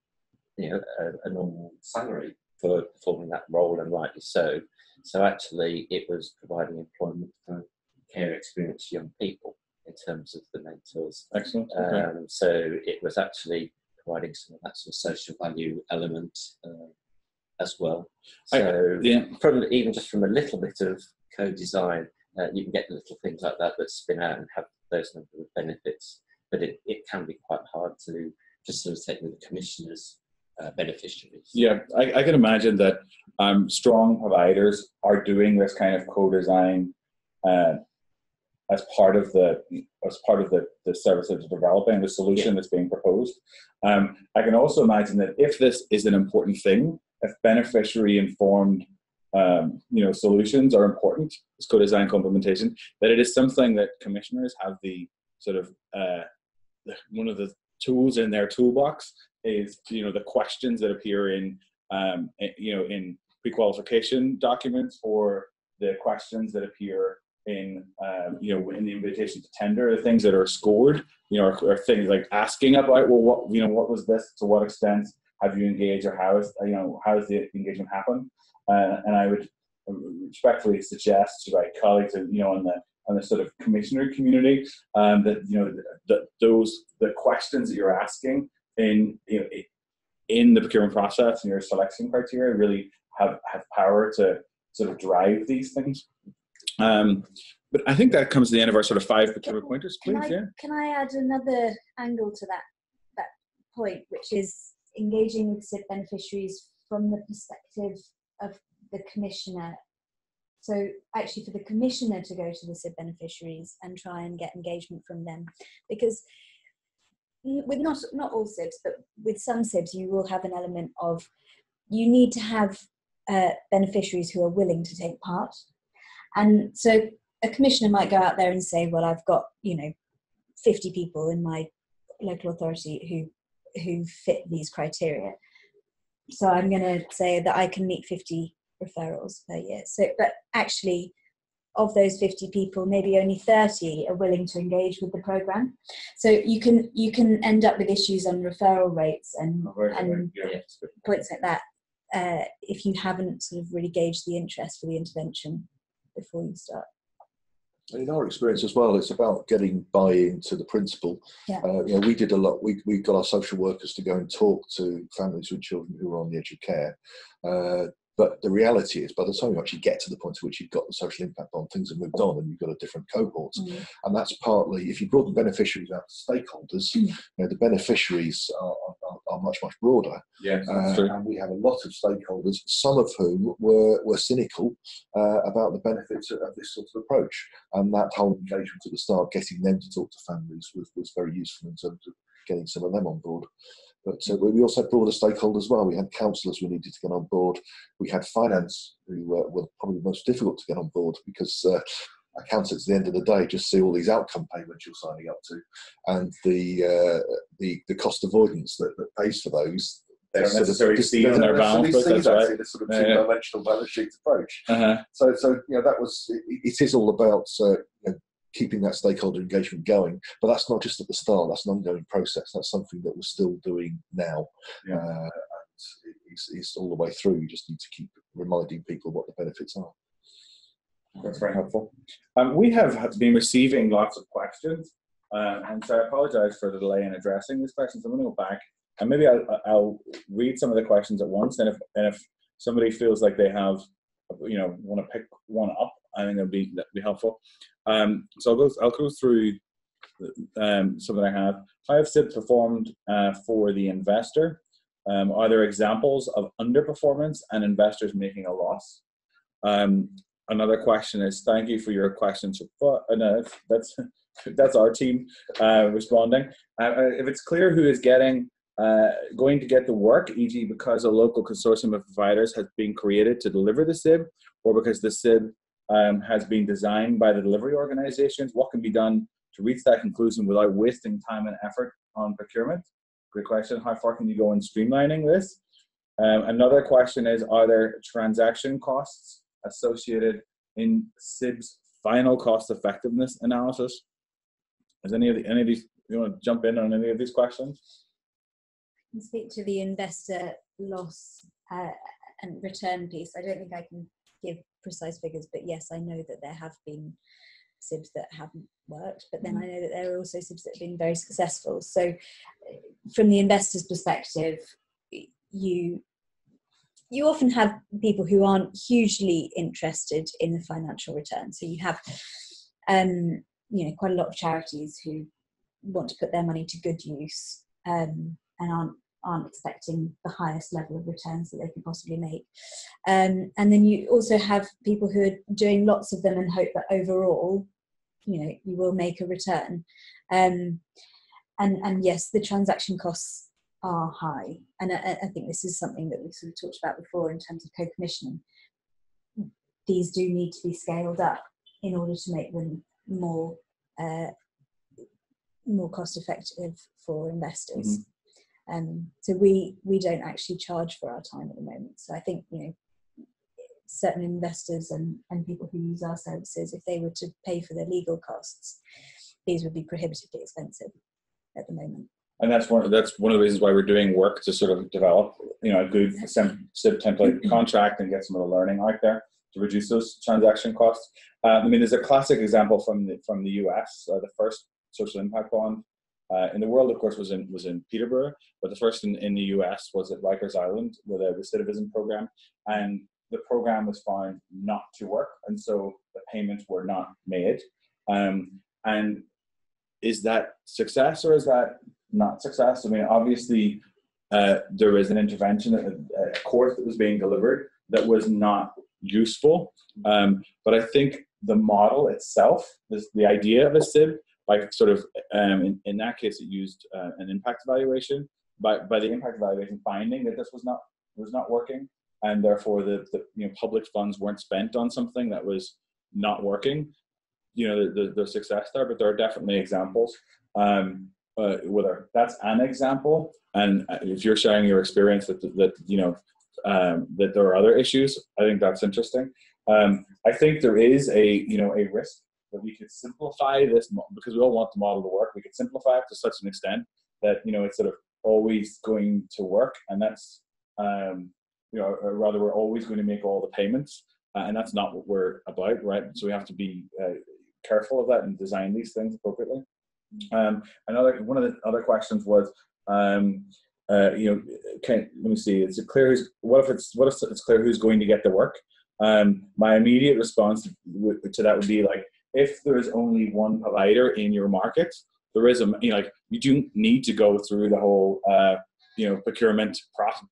a normal salary for performing that role, and rightly so. So actually, it was providing employment for care experienced young people in terms of the mentors. Excellent. Okay. So it was actually providing some of that sort of social value element as well. So even just from a little bit of co-design, you can get little things like that that spin out and have those number of benefits. But it can be quite hard to facilitate with the commissioners' beneficiaries. Yeah, I can imagine that strong providers are doing this kind of co-design as part of the service that they're developing, the solution that's being proposed. I can also imagine that if this is an important thing, if beneficiary informed solutions are important, as co-design complementation, that it is something that commissioners have the sort of one of the tools in their toolbox is the questions that appear in pre-qualification documents, or the questions that appear in in the invitation to tender, the things that are scored, or things like asking about, well, what was this, to what extent have you engaged, or how does the engagement happen? And I would respectfully suggest to my colleagues that on the sort of commissioner community that the questions that you're asking in the procurement process and your selection criteria really have power to sort of drive these things. But I think that comes to the end of our sort of 5 procurement pointers, please. Can I add another angle to that point, which is engaging with SIB beneficiaries from the perspective of the commissioner? So actually for the commissioner to go to the SIB beneficiaries and try and get engagement from them, because with not all SIBs, but with some SIBs, you will have an element of, you need to have beneficiaries who are willing to take part. And so a commissioner might go out there and say, well, I've got 50 people in my local authority who fit these criteria, so I'm going to say that I can meet 50 referrals per year. So, but actually, of those 50 people, maybe only 30 are willing to engage with the programme. So you can end up with issues on referral rates and points like that if you haven't sort of really gauged the interest for the intervention before you start. In our experience as well, it's about getting buy-in to the principle. Yeah. We did a lot. We got our social workers to go and talk to families with children who were on the edge of care. But the reality is, by the time you actually get to the point at which you've got the social impact on, things have moved on and you've got a different cohort. Mm. And that's partly, if you broaden beneficiaries out to stakeholders, the beneficiaries are much, much broader. Yes, that's true. And we have a lot of stakeholders, some of whom were cynical about the benefits of this sort of approach. And that whole engagement at the start, getting them to talk to families was very useful in terms of getting some of them on board. But we also had broader stakeholders as well. We had councillors we needed to get on board. We had finance, who were probably the most difficult to get on board, because accountants at the end of the day just see all these outcome payments you're signing up to, and the cost avoidance that pays for those. They don't necessarily see in their balance book. That's right. This sort of two-dimensional balance sheet approach. So that was. It is all about keeping that stakeholder engagement going, but that's not just at the start. That's an ongoing process. That's something that we're still doing now. And it's all the way through. You just need to keep reminding people what the benefits are. That's very helpful. We have been receiving lots of questions, and so I apologise for the delay in addressing these questions. I'm going to go back and maybe I'll read some of the questions at once, and if somebody feels like they have, want to pick one up, I think that'd be helpful. So I'll go through something I have. How have SIBs performed for the investor? Are there examples of underperformance and investors making a loss? Another question is, thank you for your questions. No, that's our team responding. If it's clear who is going to get the work, e.g. because a local consortium of providers has been created to deliver the SIB, or because the SIB has been designed by the delivery organizations, what can be done to reach that conclusion without wasting time and effort on procurement? Great question. How far can you go in streamlining this? Another question is, are there transaction costs associated in SIB's final cost effectiveness analysis? Is any of these, you want to jump in on any of these questions? I can speak to the investor loss and return piece. I don't think I can give precise figures, but yes, I know that there have been SIBs that haven't worked, but then I know that there are also SIBs that have been very successful. So from the investor's perspective, you often have people who aren't hugely interested in the financial return. So you have quite a lot of charities who want to put their money to good use and aren't expecting the highest level of returns that they can possibly make. And then you also have people who are doing lots of them and hope that overall, you will make a return. And yes, the transaction costs are high. And I think this is something that we sort of talked about before in terms of co-commissioning. These do need to be scaled up in order to make them more cost effective for investors. So we don't actually charge for our time at the moment. So I think, certain investors and people who use our services, if they were to pay for their legal costs, these would be prohibitively expensive at the moment. And that's one of the reasons why we're doing work to sort of develop, a good SIB template contract and get some of the learning out there to reduce those transaction costs. There's a classic example from the US. The first social impact bond in the world, of course, was in Peterborough, but the first in the US was at Rikers Island with a recidivism program, and the program was found not to work, and so the payments were not made. And is that success or is that not success? Obviously, there was an intervention, a course that was being delivered that was not useful. But I think the model itself, the idea of a SIB, by sort of, in that case, it used an impact evaluation. By the impact evaluation finding that this was not working, and therefore the public funds weren't spent on something that was not working. There's success there, but there are definitely examples. Whether that's an example, and if you're sharing your experience that there are other issues, I think that's interesting. I think there is a risk that we could simplify this, because we all want the model to work. We could simplify it to such an extent that it's sort of always going to work, and that's or rather we're always going to make all the payments, and that's not what we're about, right? So we have to be careful of that and design these things appropriately. One of the other questions was, let me see. Is it clear what if it's clear who's going to get the work? My immediate response to that would be like, if there is only one provider in your market, there is you do need to go through the whole procurement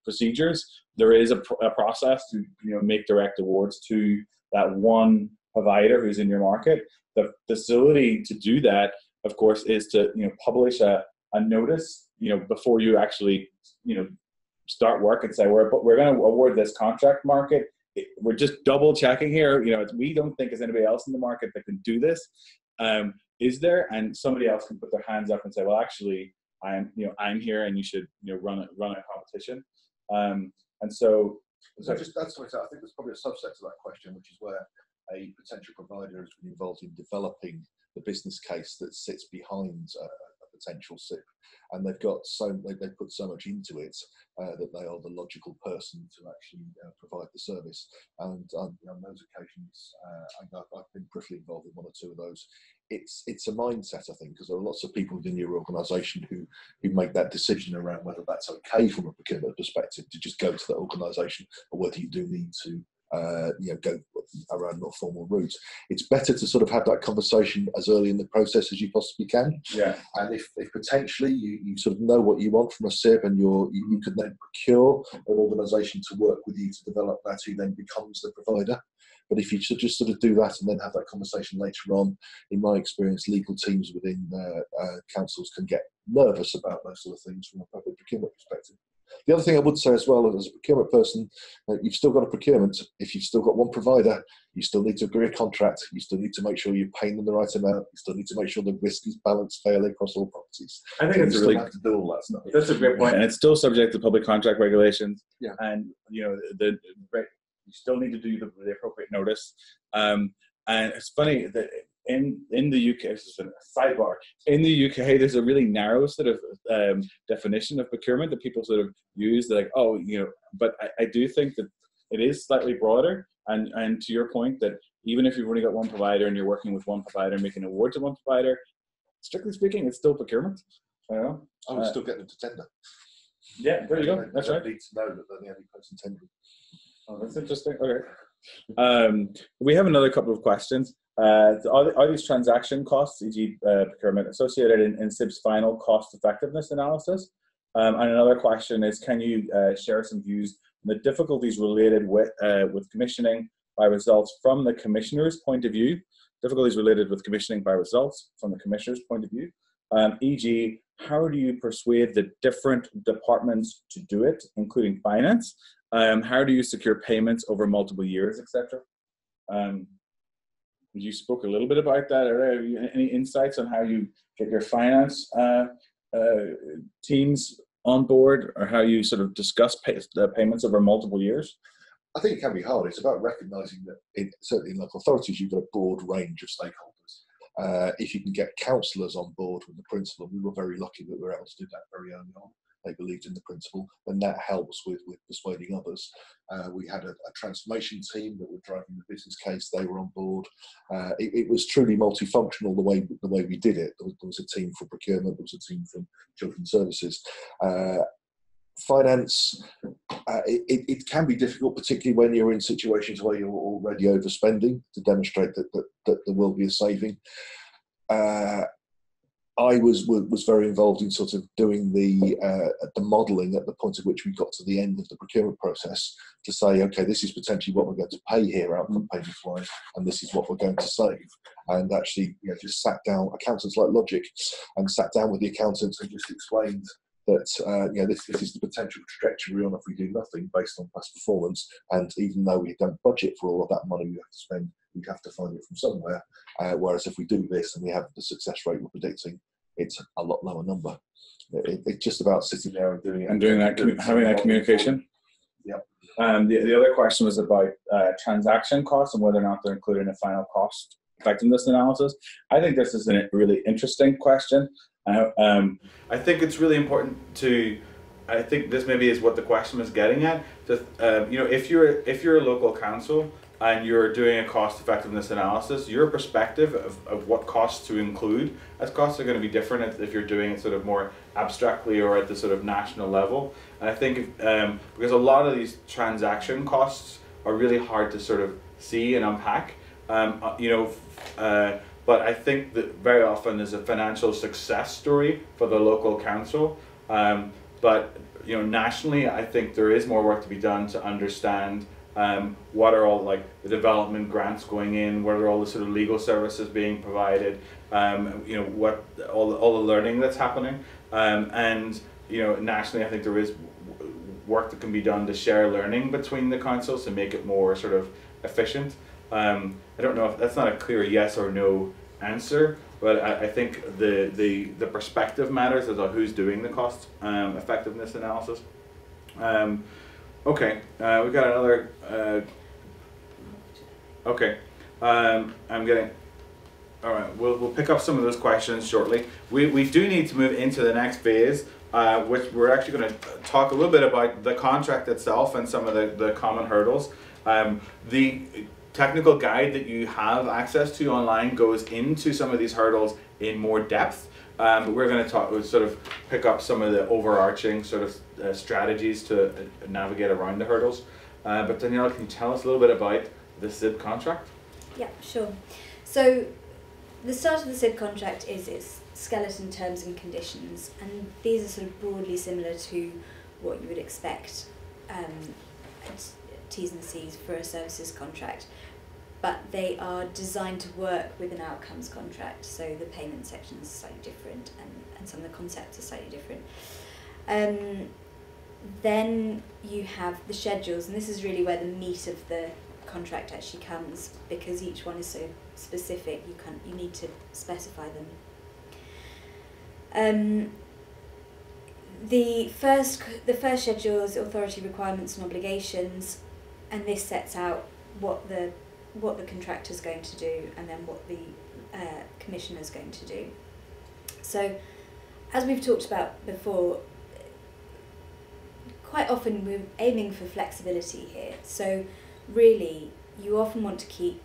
procedures. There is a process to make direct awards to that one provider who's in your market. The facility to do that, of course, is to publish a notice before you actually start work and say we're going to award this contract market. We're just double checking here. We don't think there's anybody else in the market that can do this. Is there? And somebody else can put their hands up and say, well, actually, I'm here, and you should run a competition. And so that's what I think there's probably a subset to that question, which is where a potential provider has been involved in developing the business case that sits behind a potential SIB, and they've put so much into it that they are the logical person to actually provide the service. And on those occasions, I've been briefly involved in one or two of those. It's a mindset, I think, because there are lots of people within your organisation who make that decision around whether that's okay from a procurement perspective to just go to that organisation, or whether you do need to go more formal routes. It's better to sort of have that conversation as early in the process as you possibly can. Yeah. And if potentially you sort of know what you want from a SIB, and you could then procure an organisation to work with you to develop that, who then becomes the provider. But if you should just sort of do that and then have that conversation later on, in my experience, legal teams within councils can get nervous about those sort of things from a public procurement perspective. The other thing I would say as well, as a procurement person, you've still got a procurement. If you've still got one provider, you still need to agree a contract. You still need to make sure you're paying them the right amount. You still need to make sure the risk is balanced fairly across all properties. I think so you have to do all that stuff. That's a great point, and it's still subject to public contract regulations. Yeah. And you still need to do the appropriate notice. And it's funny that in the UK, this is a sidebar, in the UK, there's a really narrow sort of definition of procurement that people sort of use. They're like, but I do think that it is slightly broader. And to your point, that even if you've only got one provider and you're working with one provider and making awards to one provider, strictly speaking, it's still procurement. I would still get them to tender. Yeah, there you go. That's right. They need to know that they're the only person tendering. Oh, that's interesting. Okay. We have another couple of questions. Are these transaction costs, e.g. procurement, associated in SIB's final cost effectiveness analysis? And another question is, can you share some views on the difficulties related with commissioning by results from the commissioner's point of view? Difficulties related with commissioning by results from the commissioner's point of view. E.g., how do you persuade the different departments to do it, including finance? How do you secure payments over multiple years, etc.? You spoke a little bit about that. Are there any insights on how you get your finance teams on board, or how you sort of discuss payments over multiple years? I think it can be hard. It's about recognising that, certainly in local authorities, you've got a broad range of stakeholders. If you can get councillors on board with the principle, we were very lucky that we were able to do that very early on. They believed in the principle, and that helps with persuading others. We had a transformation team that were driving the business case. They were on board. It was truly multifunctional the way we did it. There was a team for procurement. There was a team from children's services. Finance, it can be difficult, particularly when you're in situations where you're already overspending, to demonstrate that there will be a saving. I was very involved in sort of doing the modelling at the point at which we got to the end of the procurement process to say, okay, this is potentially what we're going to pay here outcome payments wise, and this is what we're going to save. And actually, just sat down, accountants like Logic, and sat down with the accountants and just explained that this is the potential trajectory we're on if we do nothing based on past performance. And even though we don't budget for all of that money we have to spend, we have to find it from somewhere. Whereas if we do this and we have the success rate we're predicting, it's a lot lower number. It's just about sitting there and doing it. And doing that, having that communication. Yep. The other question was about transaction costs and whether or not they're included in a final cost effectiveness analysis. I think this is a really interesting question. I think it's really important to, I think this maybe is what the question was getting at. Just, if you're a local council and you're doing a cost effectiveness analysis, your perspective of what costs to include as costs are going to be different if you're doing it sort of more abstractly or at the sort of national level. And I think because a lot of these transaction costs are really hard to sort of see and unpack, but I think that very often there's a financial success story for the local council. But nationally, I think there is more work to be done to understand what are all like the development grants going in, what are all the sort of legal services being provided, what all the learning that's happening, and nationally, I think there is work that can be done to share learning between the councils to make it more sort of efficient. I don't know if that's not a clear yes or no answer, but I think the perspective matters as to who's doing the cost effectiveness analysis. Okay, we've got another. Okay, I'm getting. All right, we'll pick up some of those questions shortly. We do need to move into the next phase, which we're actually going to talk a little bit about the contract itself and some of the common hurdles. The technical guide that you have access to online goes into some of these hurdles in more depth, but we're going to sort of pick up some of the overarching sort of strategies to navigate around the hurdles. But Daniela, can you tell us a little bit about the SIB contract? Yeah, sure. So the start of the SIB contract is its skeleton terms and conditions, and these are sort of broadly similar to what you would expect at T's and C's for a services contract, but they are designed to work with an outcomes contract, so the payment section is slightly different and some of the concepts are slightly different. Then you have the schedules, and this is really where the meat of the contract actually comes, because each one is so specific, you need to specify them. The first schedule is authority requirements and obligations, and this sets out what the contractor is going to do and then what the commissioner is going to do. So, as we've talked about before, quite often we're aiming for flexibility here. So, really, you often want to keep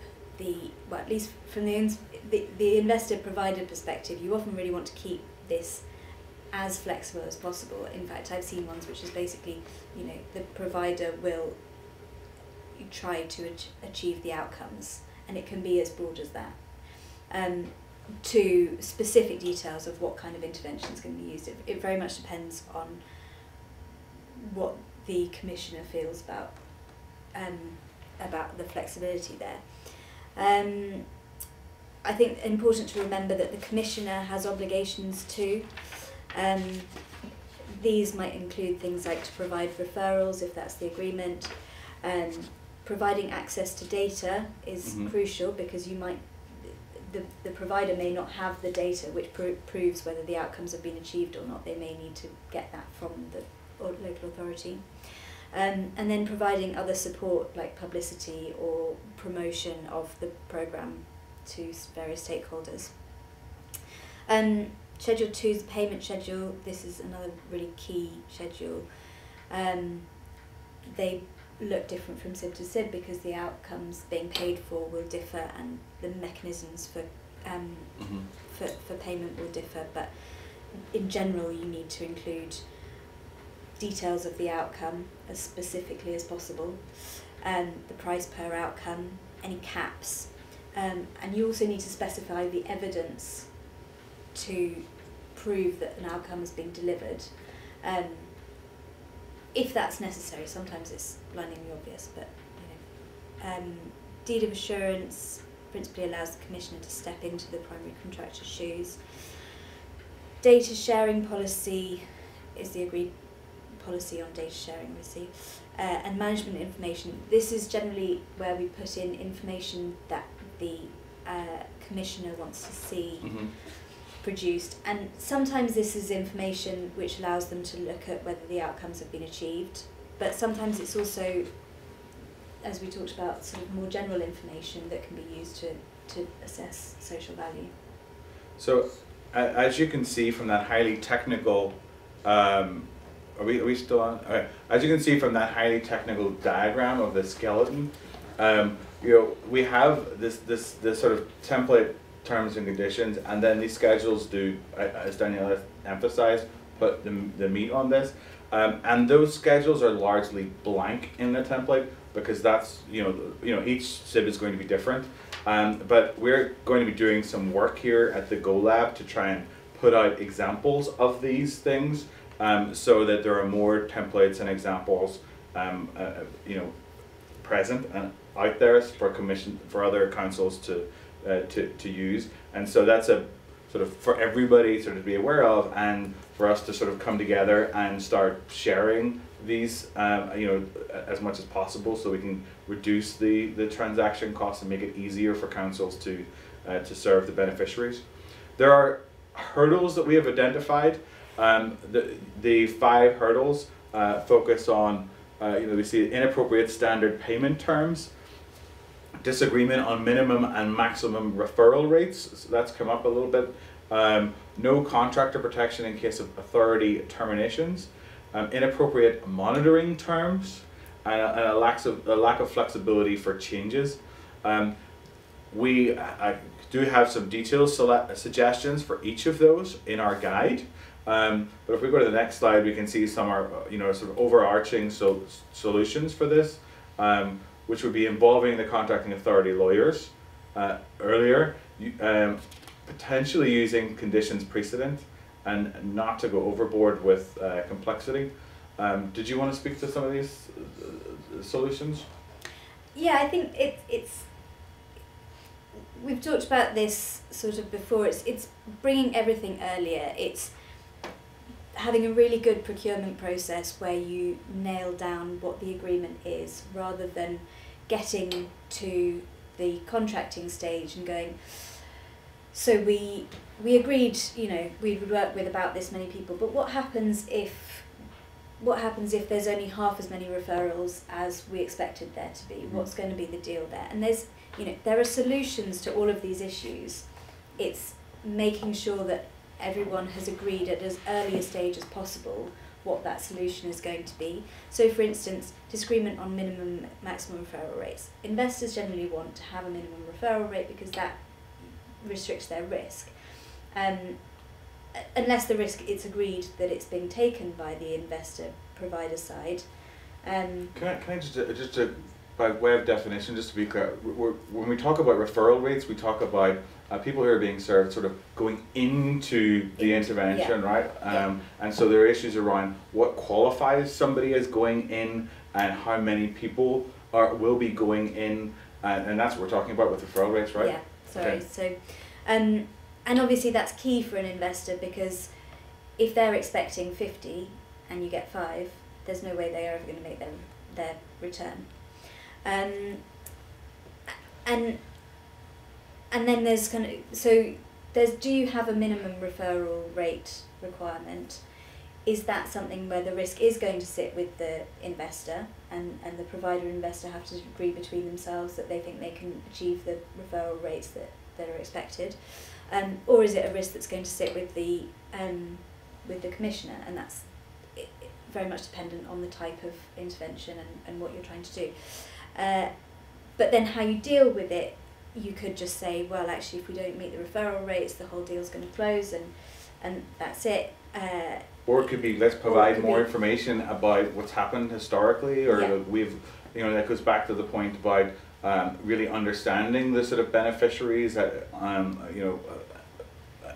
well, at least from the investor provider perspective, you often really want to keep this as flexible as possible. In fact, I've seen ones which is basically, the provider will try to achieve the outcomes, and it can be as broad as that, to specific details of what kind of intervention is going to be used. It very much depends on what the commissioner feels about the flexibility there. I think it's important to remember that the commissioner has obligations too. These might include things like to provide referrals if that's the agreement. Providing access to data is crucial, because the provider may not have the data which proves whether the outcomes have been achieved or not. They may need to get that from the local authority. And then providing other support like publicity or promotion of the programme to various stakeholders. Schedule 2 is the payment schedule. This is another really key schedule. They look different from SIB to SIB because the outcomes being paid for will differ and the mechanisms for payment will differ, but in general you need to include details of the outcome as specifically as possible, the price per outcome, any caps, and you also need to specify the evidence to prove that an outcome has been delivered, if that's necessary. Sometimes it's blindingly obvious, but deed of assurance principally allows the commissioner to step into the primary contractor's shoes. Data sharing policy is the agreed policy on data sharing, obviously, and management information. This is generally where we put in information that the commissioner wants to see produced, and sometimes this is information which allows them to look at whether the outcomes have been achieved, but sometimes it's also, as we talked about, sort of more general information that can be used to assess social value. So as you can see from that highly technical are we still on? Okay. As you can see from that highly technical diagram of the skeleton, we have this sort of template terms and conditions, and then these schedules do, as Daniela emphasized, put the meat on this, and those schedules are largely blank in the template because that's each SIB is going to be different, but we're going to be doing some work here at the Go Lab to try and put out examples of these things. So that there are more templates and examples, present and out there for other councils to use, and so that's a sort of for everybody sort of to be aware of, and for us to sort of come together and start sharing these, as much as possible, so we can reduce the transaction costs and make it easier for councils to serve the beneficiaries. There are hurdles that we have identified. The 5 hurdles focus on, we see inappropriate standard payment terms, disagreement on minimum and maximum referral rates, so that's come up a little bit, no contractor protection in case of authority terminations, inappropriate monitoring terms, and a lack of flexibility for changes. We do have some detailed suggestions for each of those in our guide. But if we go to the next slide, we can see some are sort of overarching solutions for this, which would be involving the contracting authority lawyers earlier, potentially using conditions precedent and not to go overboard with complexity. Did you want to speak to some of these solutions? Yeah, I think it's we've talked about this sort of before. It's bringing everything earlier. It's having a really good procurement process where you nail down what the agreement is, rather than getting to the contracting stage and going, so we agreed, you know, we would work with about this many people, but what happens if there's only half as many referrals as we expected there to be? What's going to be the deal there? And there's, you know, there are solutions to all of these issues. It's making sure that everyone has agreed at as early a stage as possible what that solution is going to be. So for instance, disagreement on minimum maximum referral rates. Investors generally want to have a minimum referral rate because that restricts their risk. Unless the risk, it's agreed that it's being taken by the investor provider side. Can I just by way of definition, just to be clear, when we talk about referral rates, we talk about people who are being served sort of going into the intervention, yeah. right? And so there are issues around what qualifies somebody as going in and how many people will be going in, and that's what we're talking about with referral rates, right? Yeah, sorry. Okay. So, and obviously that's key for an investor, because if they're expecting 50 and you get 5, there's no way they are ever going to make their return. And then there's kind of, so there's, do you have a minimum referral rate requirement? Is that something where the risk is going to sit with the investor, and the provider and investor have to agree between themselves that they think they can achieve the referral rates that are expected? Or is it a risk that's going to sit with the commissioner, and that's very much dependent on the type of intervention and what you're trying to do. But then how you deal with it, you could just say, well, actually, if we don't meet the referral rates, the whole deal's going to close, and that's it. Or it could be, let's provide more information about what's happened historically, or Yeah. we've, you know, that goes back to the point about really understanding the sort of beneficiaries, you know,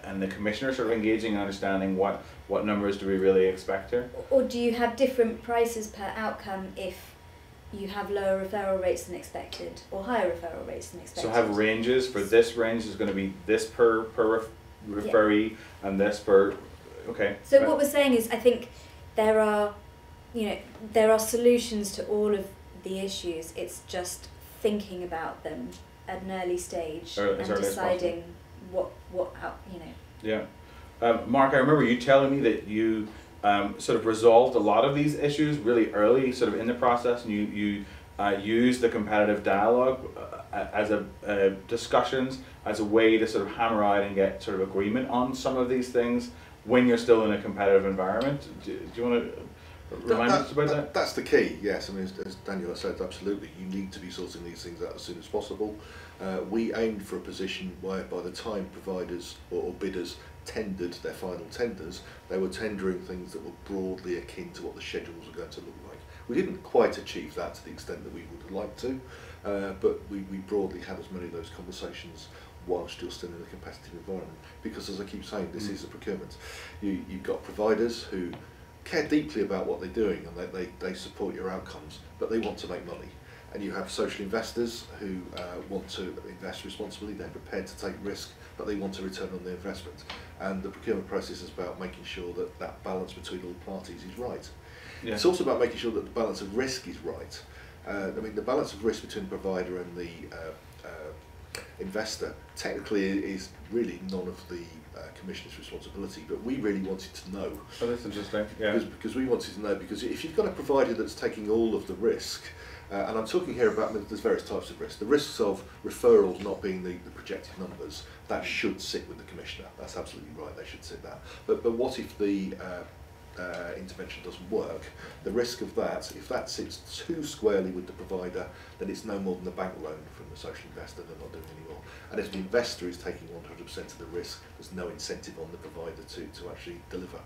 and the commissioner sort of engaging and understanding what numbers do we really expect here. Or do you have different prices per outcome if you have lower referral rates than expected, or higher referral rates than expected? So have ranges for this range is going to be this per referee, and this per, okay. So what we're saying is, I think there are solutions to all of the issues. It's just thinking about them at an early stage and deciding what you know. Yeah. Mark, I remember you telling me that you sort of resolved a lot of these issues really early, sort of in the process, and you used the competitive dialogue as a discussions as a way to sort of hammer out and get sort of agreement on some of these things when you're still in a competitive environment. Do you want to remind us about that? That's the key, yes. I mean, as Daniel said, absolutely. You need to be sorting these things out as soon as possible. We aimed for a position where by the time providers or bidders tendered their final tenders, they were tendering things that were broadly akin to what the schedules were going to look like. We didn't quite achieve that to the extent that we would have liked to, but we broadly had as many of those conversations whilst you're still in a competitive environment. Because as I keep saying, this is a procurement. You've got providers who care deeply about what they're doing, and they support your outcomes, but they want to make money. And you have social investors who want to invest responsibly, they're prepared to take risk, but they want a return on their investment. And the procurement process is about making sure that that balance between all parties is right. Yeah. It's also about making sure that the balance of risk is right. I mean, the balance of risk between the provider and the investor technically is really none of the commissioner's responsibility, but we really wanted to know. Oh, that's interesting. Yeah. Because we wanted to know, because if you've got a provider that's taking all of the risk, and I'm talking here about, there's various types of risk. The risks of referrals not being the projected numbers, that should sit with the commissioner. That's absolutely right, they should sit there. But what if the intervention doesn't work? The risk of that, if that sits too squarely with the provider, then it's no more than a bank loan from the social investor, they're not doing anymore. And if the investor is taking 100% of the risk, there's no incentive on the provider to actually deliver.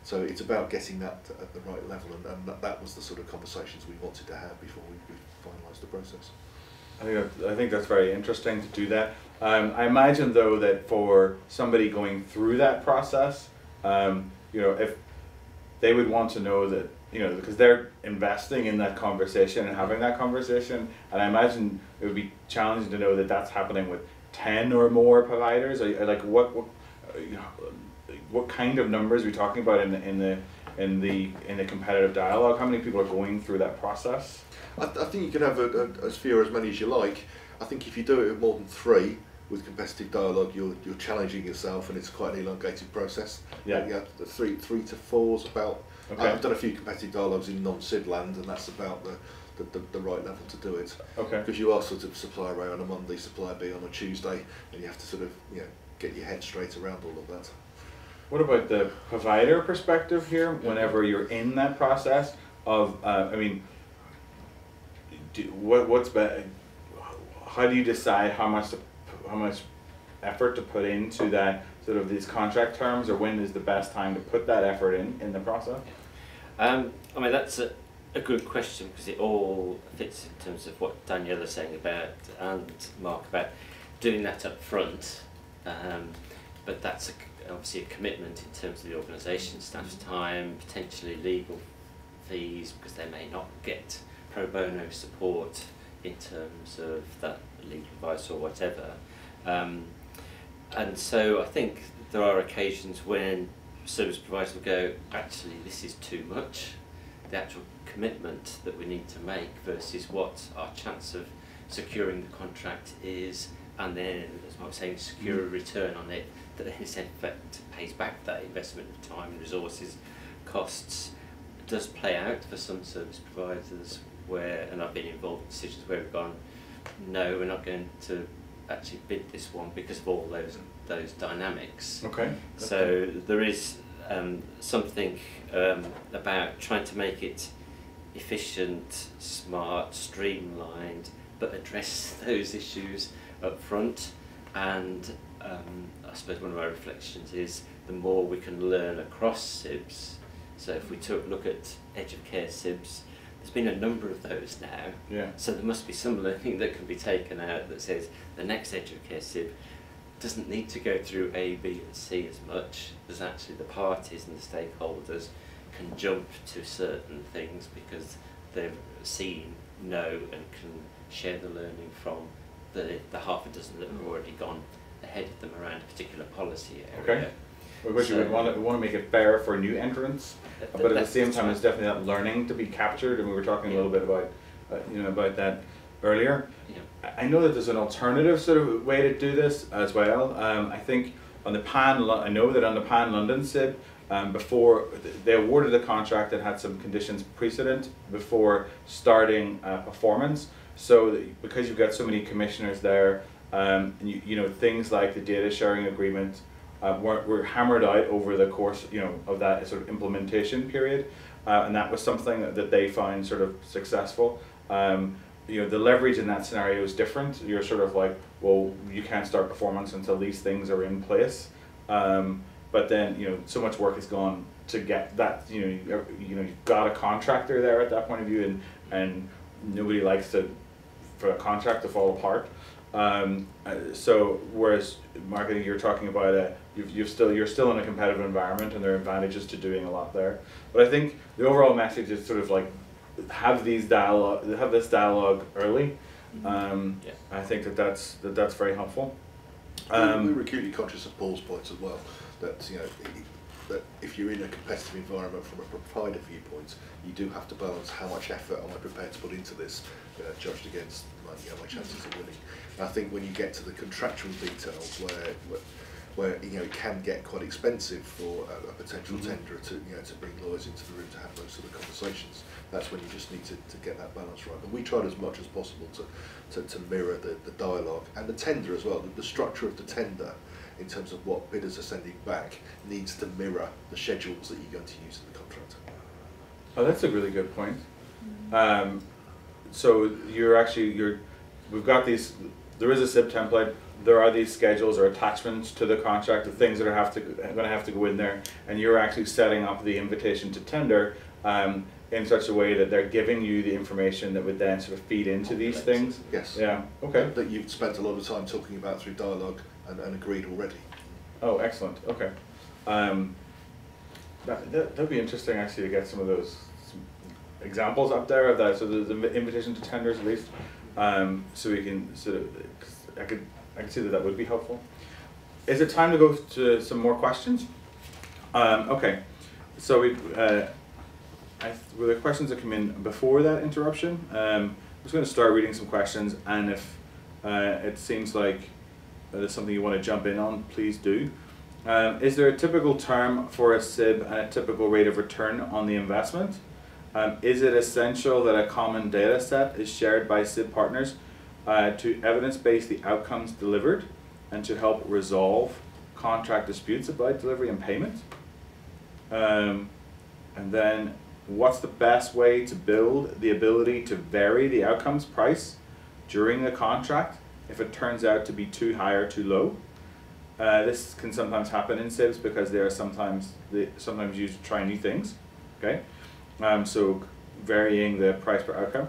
So it's about getting that at the right level, and that was the sort of conversations we wanted to have before we finalised. the process. I think that's very interesting to do that. I imagine though that for somebody going through that process, you know, if they would want to know that, you know, because they're investing in that conversation and having that conversation, and I imagine it would be challenging to know that that's happening with 10 or more providers. Like what you know, what kind of numbers are we talking about in the competitive dialogue? How many people are going through that process? I think you can have as few or as many as you like. I think if you do it with more than 3 with competitive dialogue, you're challenging yourself, and it's quite an elongated process. Yeah. Yeah, 3 to 4 is about. Okay. I've done a few competitive dialogues in non-SIB land, and that's about the right level to do it. Okay. Because you are sort of supplier A on a Monday, supplier B on a Tuesday, and you have to sort of, you know, get your head straight around all of that. What about the provider perspective here? Whenever you're in that process of, I mean, how do you decide how much effort to put into that sort of these contract terms, or when is the best time to put that effort in the process? I mean, that's a good question, because it all fits in terms of what Danielle is saying about, and Mark, about doing that up front. But that's obviously a commitment in terms of the organisation, staff's time, potentially legal fees, because they may not get pro bono support in terms of that legal advice or whatever. And so I think there are occasions when service providers will go, actually this is too much, the actual commitment that we need to make versus what our chance of securing the contract is, and then, as Mark was saying, secure a return on it that in effect pays back that investment of time, resources, costs. It does play out for some service providers where, and I've been involved in decisions where we've gone, no, we're not going to actually bid this one because of all those dynamics. Okay. So there is something about trying to make it efficient, smart, streamlined, but address those issues up front. And I suppose one of my reflections is the more we can learn across SIBs. So if we look at edge of care SIBs, there's been a number of those now. Yeah. So there must be some learning that can be taken out that says the next edge of care SIB doesn't need to go through A, B and C as much. There's actually the parties and the stakeholders can jump to certain things because they've seen, know and can share the learning from the half a dozen that have already gone ahead of them around a particular policy area. Okay. Which you would want to make it fair for new entrants, but at the same time, it's definitely that learning to be captured, and we were talking a little bit about, about that earlier. Yeah. I know that there's an alternative sort of way to do this as well. I think on the I know that on the Pan London SIB, before they awarded a contract that had some conditions precedent before starting performance. So because you've got so many commissioners there, you know, things like the data sharing agreement were hammered out over the course, of that sort of implementation period, and that was something that they found sort of successful. The leverage in that scenario is different. You're sort of like, well, you can't start performance until these things are in place. But then, so much work has gone to get that. You've got a contractor there at that point of view, and nobody likes for a contract to fall apart. So whereas marketing, you're talking about you're still in a competitive environment, and there are advantages to doing a lot there. But I think the overall message is sort of like have this dialogue early. I think that's very helpful. We're acutely conscious of Paul's points as well. That that if you're in a competitive environment from a provider viewpoint, you do have to balance how much effort am I prepared to put into this, judged against my chances of winning. And I think when you get to the contractual details, where it can get quite expensive for a potential tenderer to bring lawyers into the room to have those sort of conversations, that's when you just need to get that balance right. But we tried as much as possible to mirror the dialogue and the tender as well. The structure of the tender, in terms of what bidders are sending back, needs to mirror the schedules that you're going to use in the contract. Oh, that's a really good point. So we've got these. There is a SIB template. There are these schedules or attachments to the contract of things that are going to have to go in there, and you're actually setting up the invitation to tender. in such a way that they're giving you the information that would then sort of feed into these things? Yes. Yeah, okay. That you've spent a lot of time talking about through dialogue and agreed already. Oh, excellent, okay. That'd be interesting actually to get some of those examples up there of that, so there's an invitation to tenders at least, so we can sort of, I can see that would be helpful. Is it time to go to some more questions? Okay, so were there questions that came in before that interruption? I'm just going to start reading some questions, and if it seems like there's something you want to jump in on, please do. Is there a typical term for a SIB and a typical rate of return on the investment? Is it essential that a common data set is shared by SIB partners to evidence-base the outcomes delivered and to help resolve contract disputes about delivery and payment? And then, what's the best way to build the ability to vary the outcomes price during the contract if it turns out to be too high or too low? This can sometimes happen in SIBs because they are sometimes used to try new things. Okay, so varying the price per outcome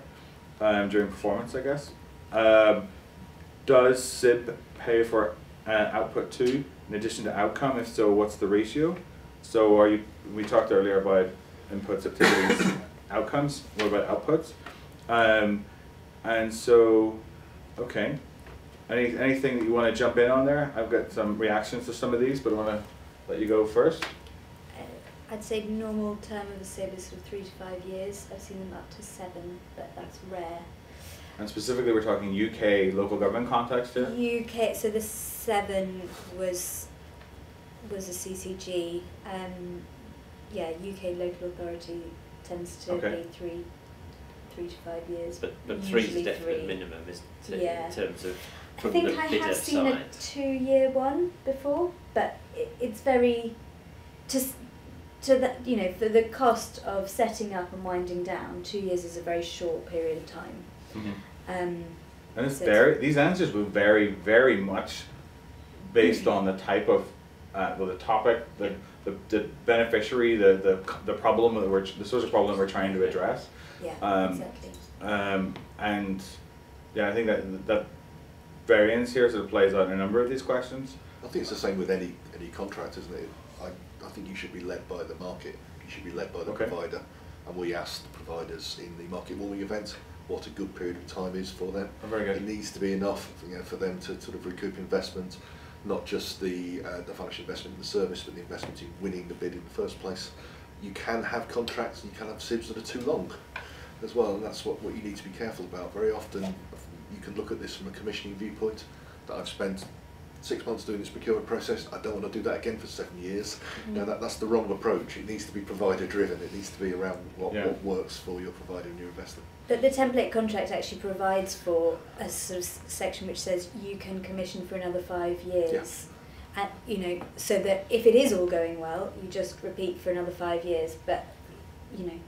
during performance, I guess. Does SIB pay for output 2 in addition to outcome? If so, what's the ratio? So we talked earlier about inputs, activities, outcomes. What about outputs? And so, okay. Anything that you want to jump in on there? I've got some reactions to some of these, but I want to let you go first. I'd say normal term of a SIB is sort of 3 to 5 years. I've seen them up to 7, but that's rare. And specifically, we're talking UK local government context here? UK, so the 7 was a CCG. Yeah, UK local authority tends to be 3 to 5 years. But 3 is definitely a minimum, isn't it? Yeah. In terms of I think I have seen a 2-year one before, but it's very to that, you know, for the cost of setting up and winding down, 2 years is a very short period of time. Mm-hmm. And it's these answers will vary very much based on the type of the topic, the beneficiary, the problem the social problem we're trying to address. Yeah, exactly. And yeah, I think that variance here sort of plays out in a number of these questions. I think it's the same with any contract, isn't it? I think you should be led by the market. You should be led by the provider. And we asked the providers in the market warming event what a good period of time is for them. Oh, very good. It needs to be enough, you know, for them to sort of recoup investment, not just the financial investment in the service, but the investment in winning the bid in the first place. You can have contracts and you can have SIBs that are too long as well, and that's what you need to be careful about. Very often you can look at this from a commissioning viewpoint, that I've spent 6 months doing this procurement process, I don't want to do that again for 7 years. Mm-hmm. Now that's the wrong approach. It needs to be provider driven. It needs to be around what works for your provider and your investor. But the template contract actually provides for a sort of section which says you can commission for another 5 years. Yeah. And, you know, so that if it is all going well, you just repeat for another 5 years, but, you know.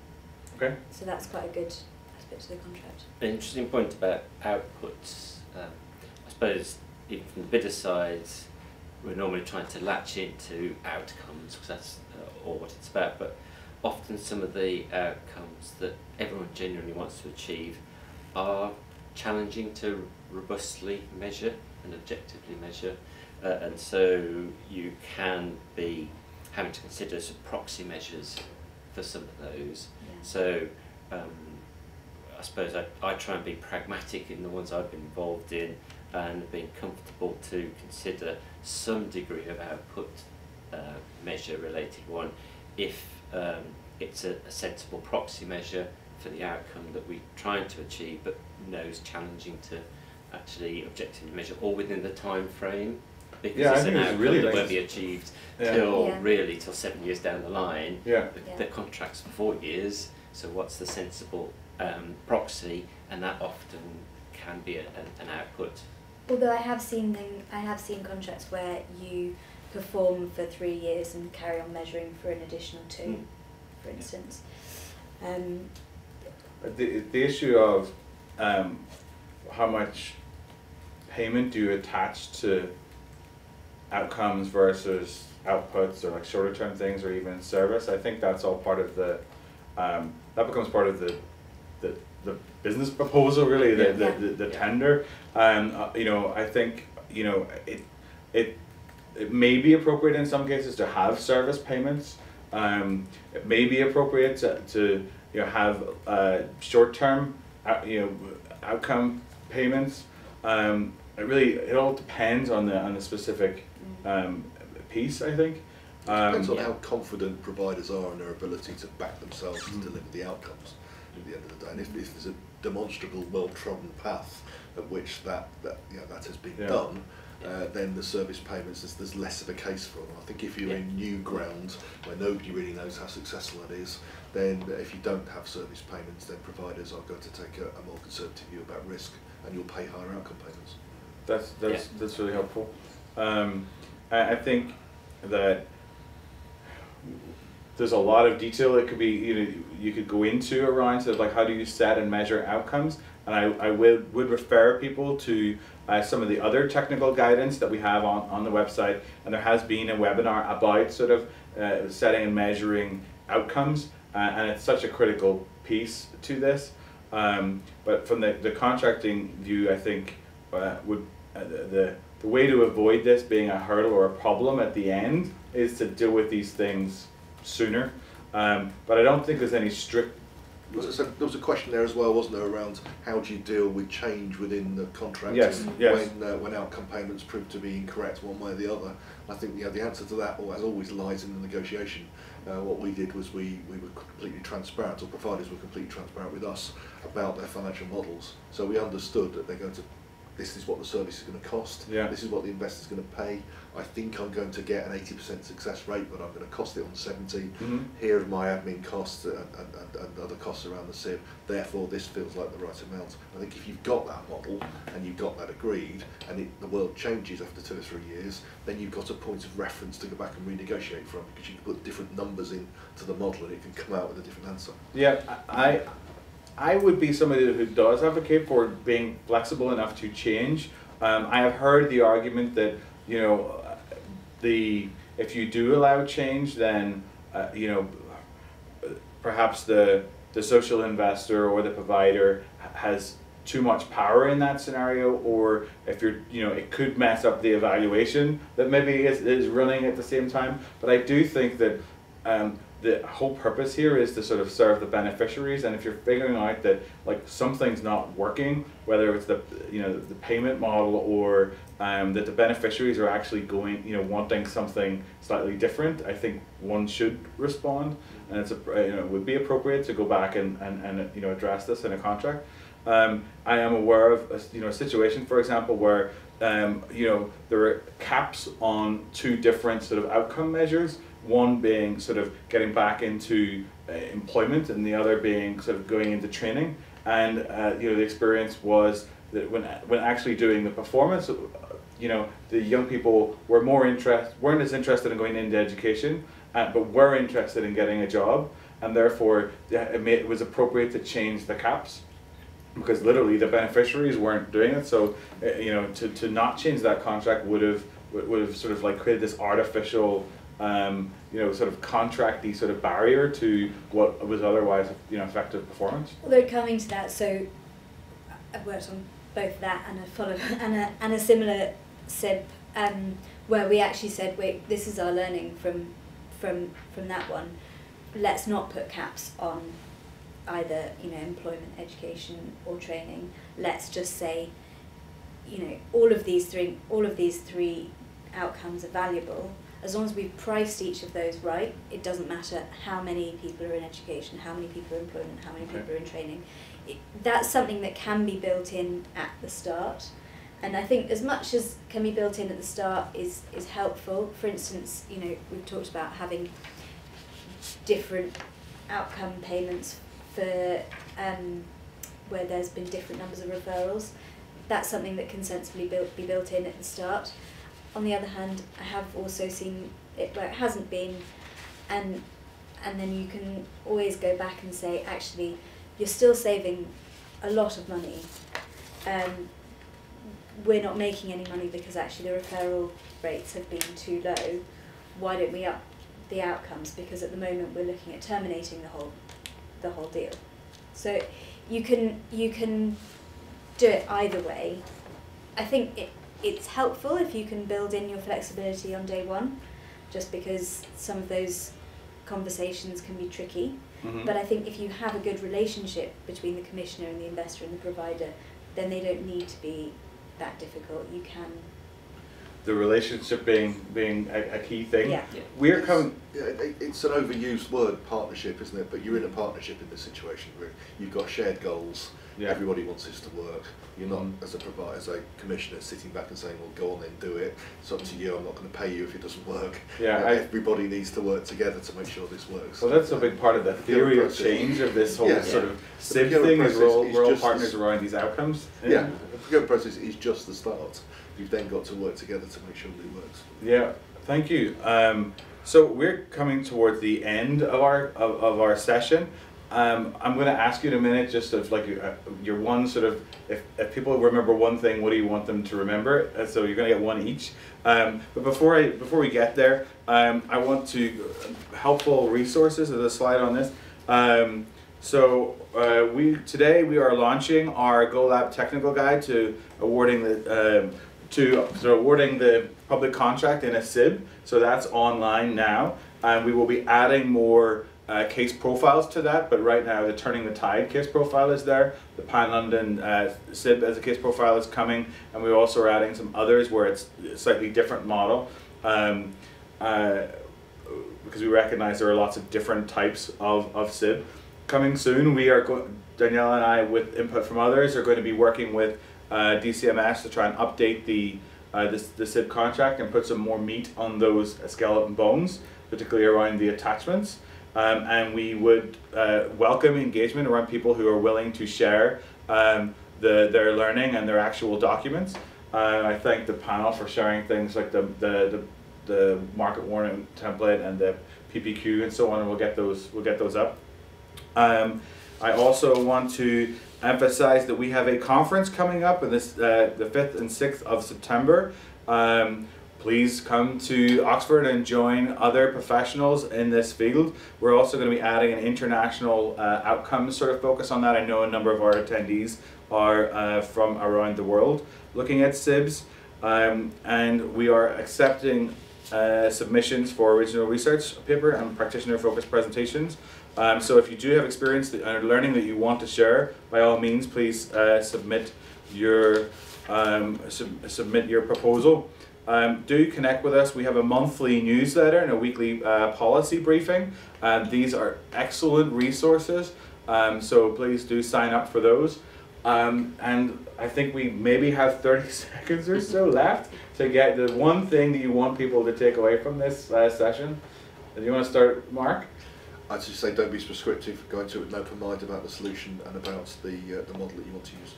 Okay. So that's quite a good aspect of the contract. An interesting point about outputs. I suppose even from the bidder side, we're normally trying to latch into outcomes because that's all what it's about, but often some of the outcomes that everyone genuinely wants to achieve are challenging to robustly measure and objectively measure, and so you can be having to consider some proxy measures for some of those. Yeah. So I suppose I try and be pragmatic in the ones I've been involved in and being comfortable to consider some degree of output measure related one if it's a sensible proxy measure for the outcome that we're trying to achieve, but is challenging to actually objectively measure all within the time frame, because it's an outcome really that won't be achieved till 7 years down the line. The contract's for 4 years, so what's the sensible proxy, and that often can be an output. Although I have seen contracts where you perform for 3 years and carry on measuring for an additional 2, for instance. The issue of how much payment do you attach to outcomes versus outputs, or like shorter term things, or even service, I think that's all part of the that becomes part of the business proposal, really, the tender. You know, I think, you know, it may be appropriate in some cases to have service payments. It may be appropriate to you know, have short-term you know, outcome payments. It all depends on the specific piece, I think. Depends on how confident providers are in their ability to back themselves to deliver the outcomes at the end of the day. And if there's a demonstrable, well-trodden path at which that has been done, then the service payments, there's less of a case for them. I think if you're in new ground where nobody really knows how successful it is, then if you don't have service payments, then providers are going to take a more conservative view about risk, and you'll pay higher outcome payments. That's really helpful. I think that there's a lot of detail that could be, you know, you could go into around sort of like how do you set and measure outcomes, and I would refer people to some of the other technical guidance that we have on the website, and there has been a webinar about sort of setting and measuring outcomes, and it's such a critical piece to this. But from the contracting view, I think the way to avoid this being a hurdle or a problem at the end is to deal with these things sooner. But I don't think there's any strict. So there was a question there as well, wasn't there, around how do you deal with change within the contract? Yes. When outcome payments prove to be incorrect one way or the other. I think the answer to that, as always, lies in the negotiation. What we did was we were completely transparent, or providers were completely transparent with us about their financial models. So we understood that they're going to, this is what the service is going to cost, this is what the investor's going to pay. I think I'm going to get an 80% success rate, but I'm going to cost it on 70. Here are my admin costs and other costs around the SIB, therefore this feels like the right amount. I think if you've got that model and you've got that agreed, and the world changes after 2 or 3 years, then you've got a point of reference to go back and renegotiate from, because you can put different numbers into the model and it can come out with a different answer. Yeah, I would be somebody who does advocate for being flexible enough to change. I have heard the argument that, you know, if you do allow change, then you know, perhaps the social investor or the provider has too much power in that scenario, or if you're, you know, it could mess up the evaluation that maybe is running at the same time. But I do think that the whole purpose here is to sort of serve the beneficiaries, and if you're figuring out that like something's not working, whether it's the payment model or that the beneficiaries are actually going, you know, wanting something slightly different, I think one should respond, and it's it would be appropriate to go back and you know, address this in a contract. I am aware of a situation, for example, where you know, there are caps on 2 different sort of outcome measures. One being sort of getting back into employment, and the other being sort of going into training. And you know, the experience was that when actually doing the performance, you know, the young people were weren't as interested in going into education, but were interested in getting a job, and therefore it was appropriate to change the caps, because literally the beneficiaries weren't doing it. So you know, to not change that contract would have sort of like created this artificial you know, sort of contracty sort of barrier to what was otherwise, you know, effective performance. Although coming to that, so I've worked on both that and a similar SIB, where we actually said, wait, this is our learning from that one. Let's not put caps on either, you know, employment, education, or training. Let's just say, you know, all of these three outcomes are valuable. As long as we've priced each of those right, it doesn't matter how many people are in education, how many people are in employment, how many people are in training. That's something that can be built in at the start. And I think as much as can be built in at the start is helpful. For instance, you know, we've talked about having different outcome payments for where there's been different numbers of referrals. That's something that can sensibly be built in at the start. On the other hand, I have also seen it where it hasn't been, and then you can always go back and say, actually, you're still saving a lot of money. We're not making any money because actually the referral rates have been too low. Why don't we up the outcomes? Because at the moment we're looking at terminating the the whole deal. So you can do it either way. I think it's helpful if you can build in your flexibility on day one, just because some of those conversations can be tricky. Mm-hmm. But I think if you have a good relationship between the commissioner and the investor and the provider, then they don't need to be that difficult. You can. The relationship being a key thing. Yeah. We're coming. It's an overused word, partnership, isn't it? But you're in a partnership in this situation where you've got shared goals. Yeah. Everybody wants this to work. You're not, as a provider, as a commissioner, sitting back and saying, "Well, go on then, do it. It's up to you. I'm not going to pay you if it doesn't work." Yeah. Everybody needs to work together to make sure this works. So that's a big part of the theory of change of this whole sort of SIB thing. Is we're all partners around these outcomes. Yeah, the procurement process is just the start. You've then got to work together to make sure that it works. Yeah, thank you. So we're coming towards the end of our session. I'm going to ask you in a minute just of like your one sort of, if people remember one thing, what do you want them to remember? So you're going to get one each. But before we get there, I want to helpful resources. There's a slide on this. Today we are launching our GoLab technical guide to awarding the public contract in a SIB. So that's online now, and we will be adding more case profiles to that. But right now, the Turning the Tide case profile is there. The Pan London SIB as a case profile is coming, and we also are adding some others where it's a slightly different model. Because we recognize there are lots of different types of SIB. Coming soon, we are Danielle and I, with input from others, are going to be working with DCMS to try and update the SIB contract and put some more meat on those skeleton bones, particularly around the attachments. And we would welcome engagement around people who are willing to share their learning and their actual documents. I thank the panel for sharing things like the market warning template and the PPQ and so on, and we'll get those up. I also want to emphasize that we have a conference coming up on the 5th and 6th of September. Please come to Oxford and join other professionals in this field. We're also going to be adding an international outcomes sort of focus on that. I know a number of our attendees are from around the world looking at SIBs, and we are accepting submissions for original research paper and practitioner focused presentations. So if you do have experience and learning that you want to share, by all means, please submit your proposal. Do connect with us. We have a monthly newsletter and a weekly policy briefing. These are excellent resources, so please do sign up for those. And I think we maybe have 30 seconds or so left to get the one thing that you want people to take away from this session. Do you want to start, Mark? I'd just say don't be prescriptive, go into it with an open mind about the solution and about the model that you want to use.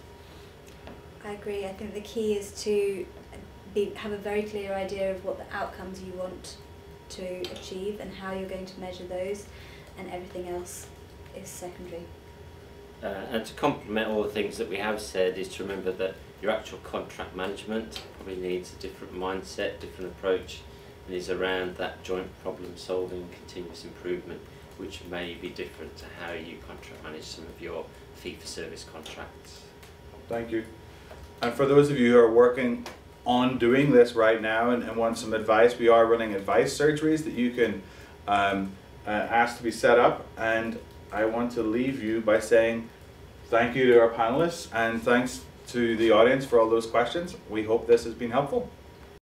I agree. I think the key is to have a very clear idea of what the outcomes you want to achieve and how you're going to measure those, and everything else is secondary. And to complement all the things that we have said is to remember that your actual contract management probably needs a different mindset, different approach, and is around that joint problem solving, continuous improvement, which may be different to how you contract manage some of your fee-for-service contracts. Thank you. And for those of you who are working on doing this right now and want some advice, we are running advice surgeries that you can ask to be set up. And I want to leave you by saying thank you to our panelists and thanks to the audience for all those questions. We hope this has been helpful.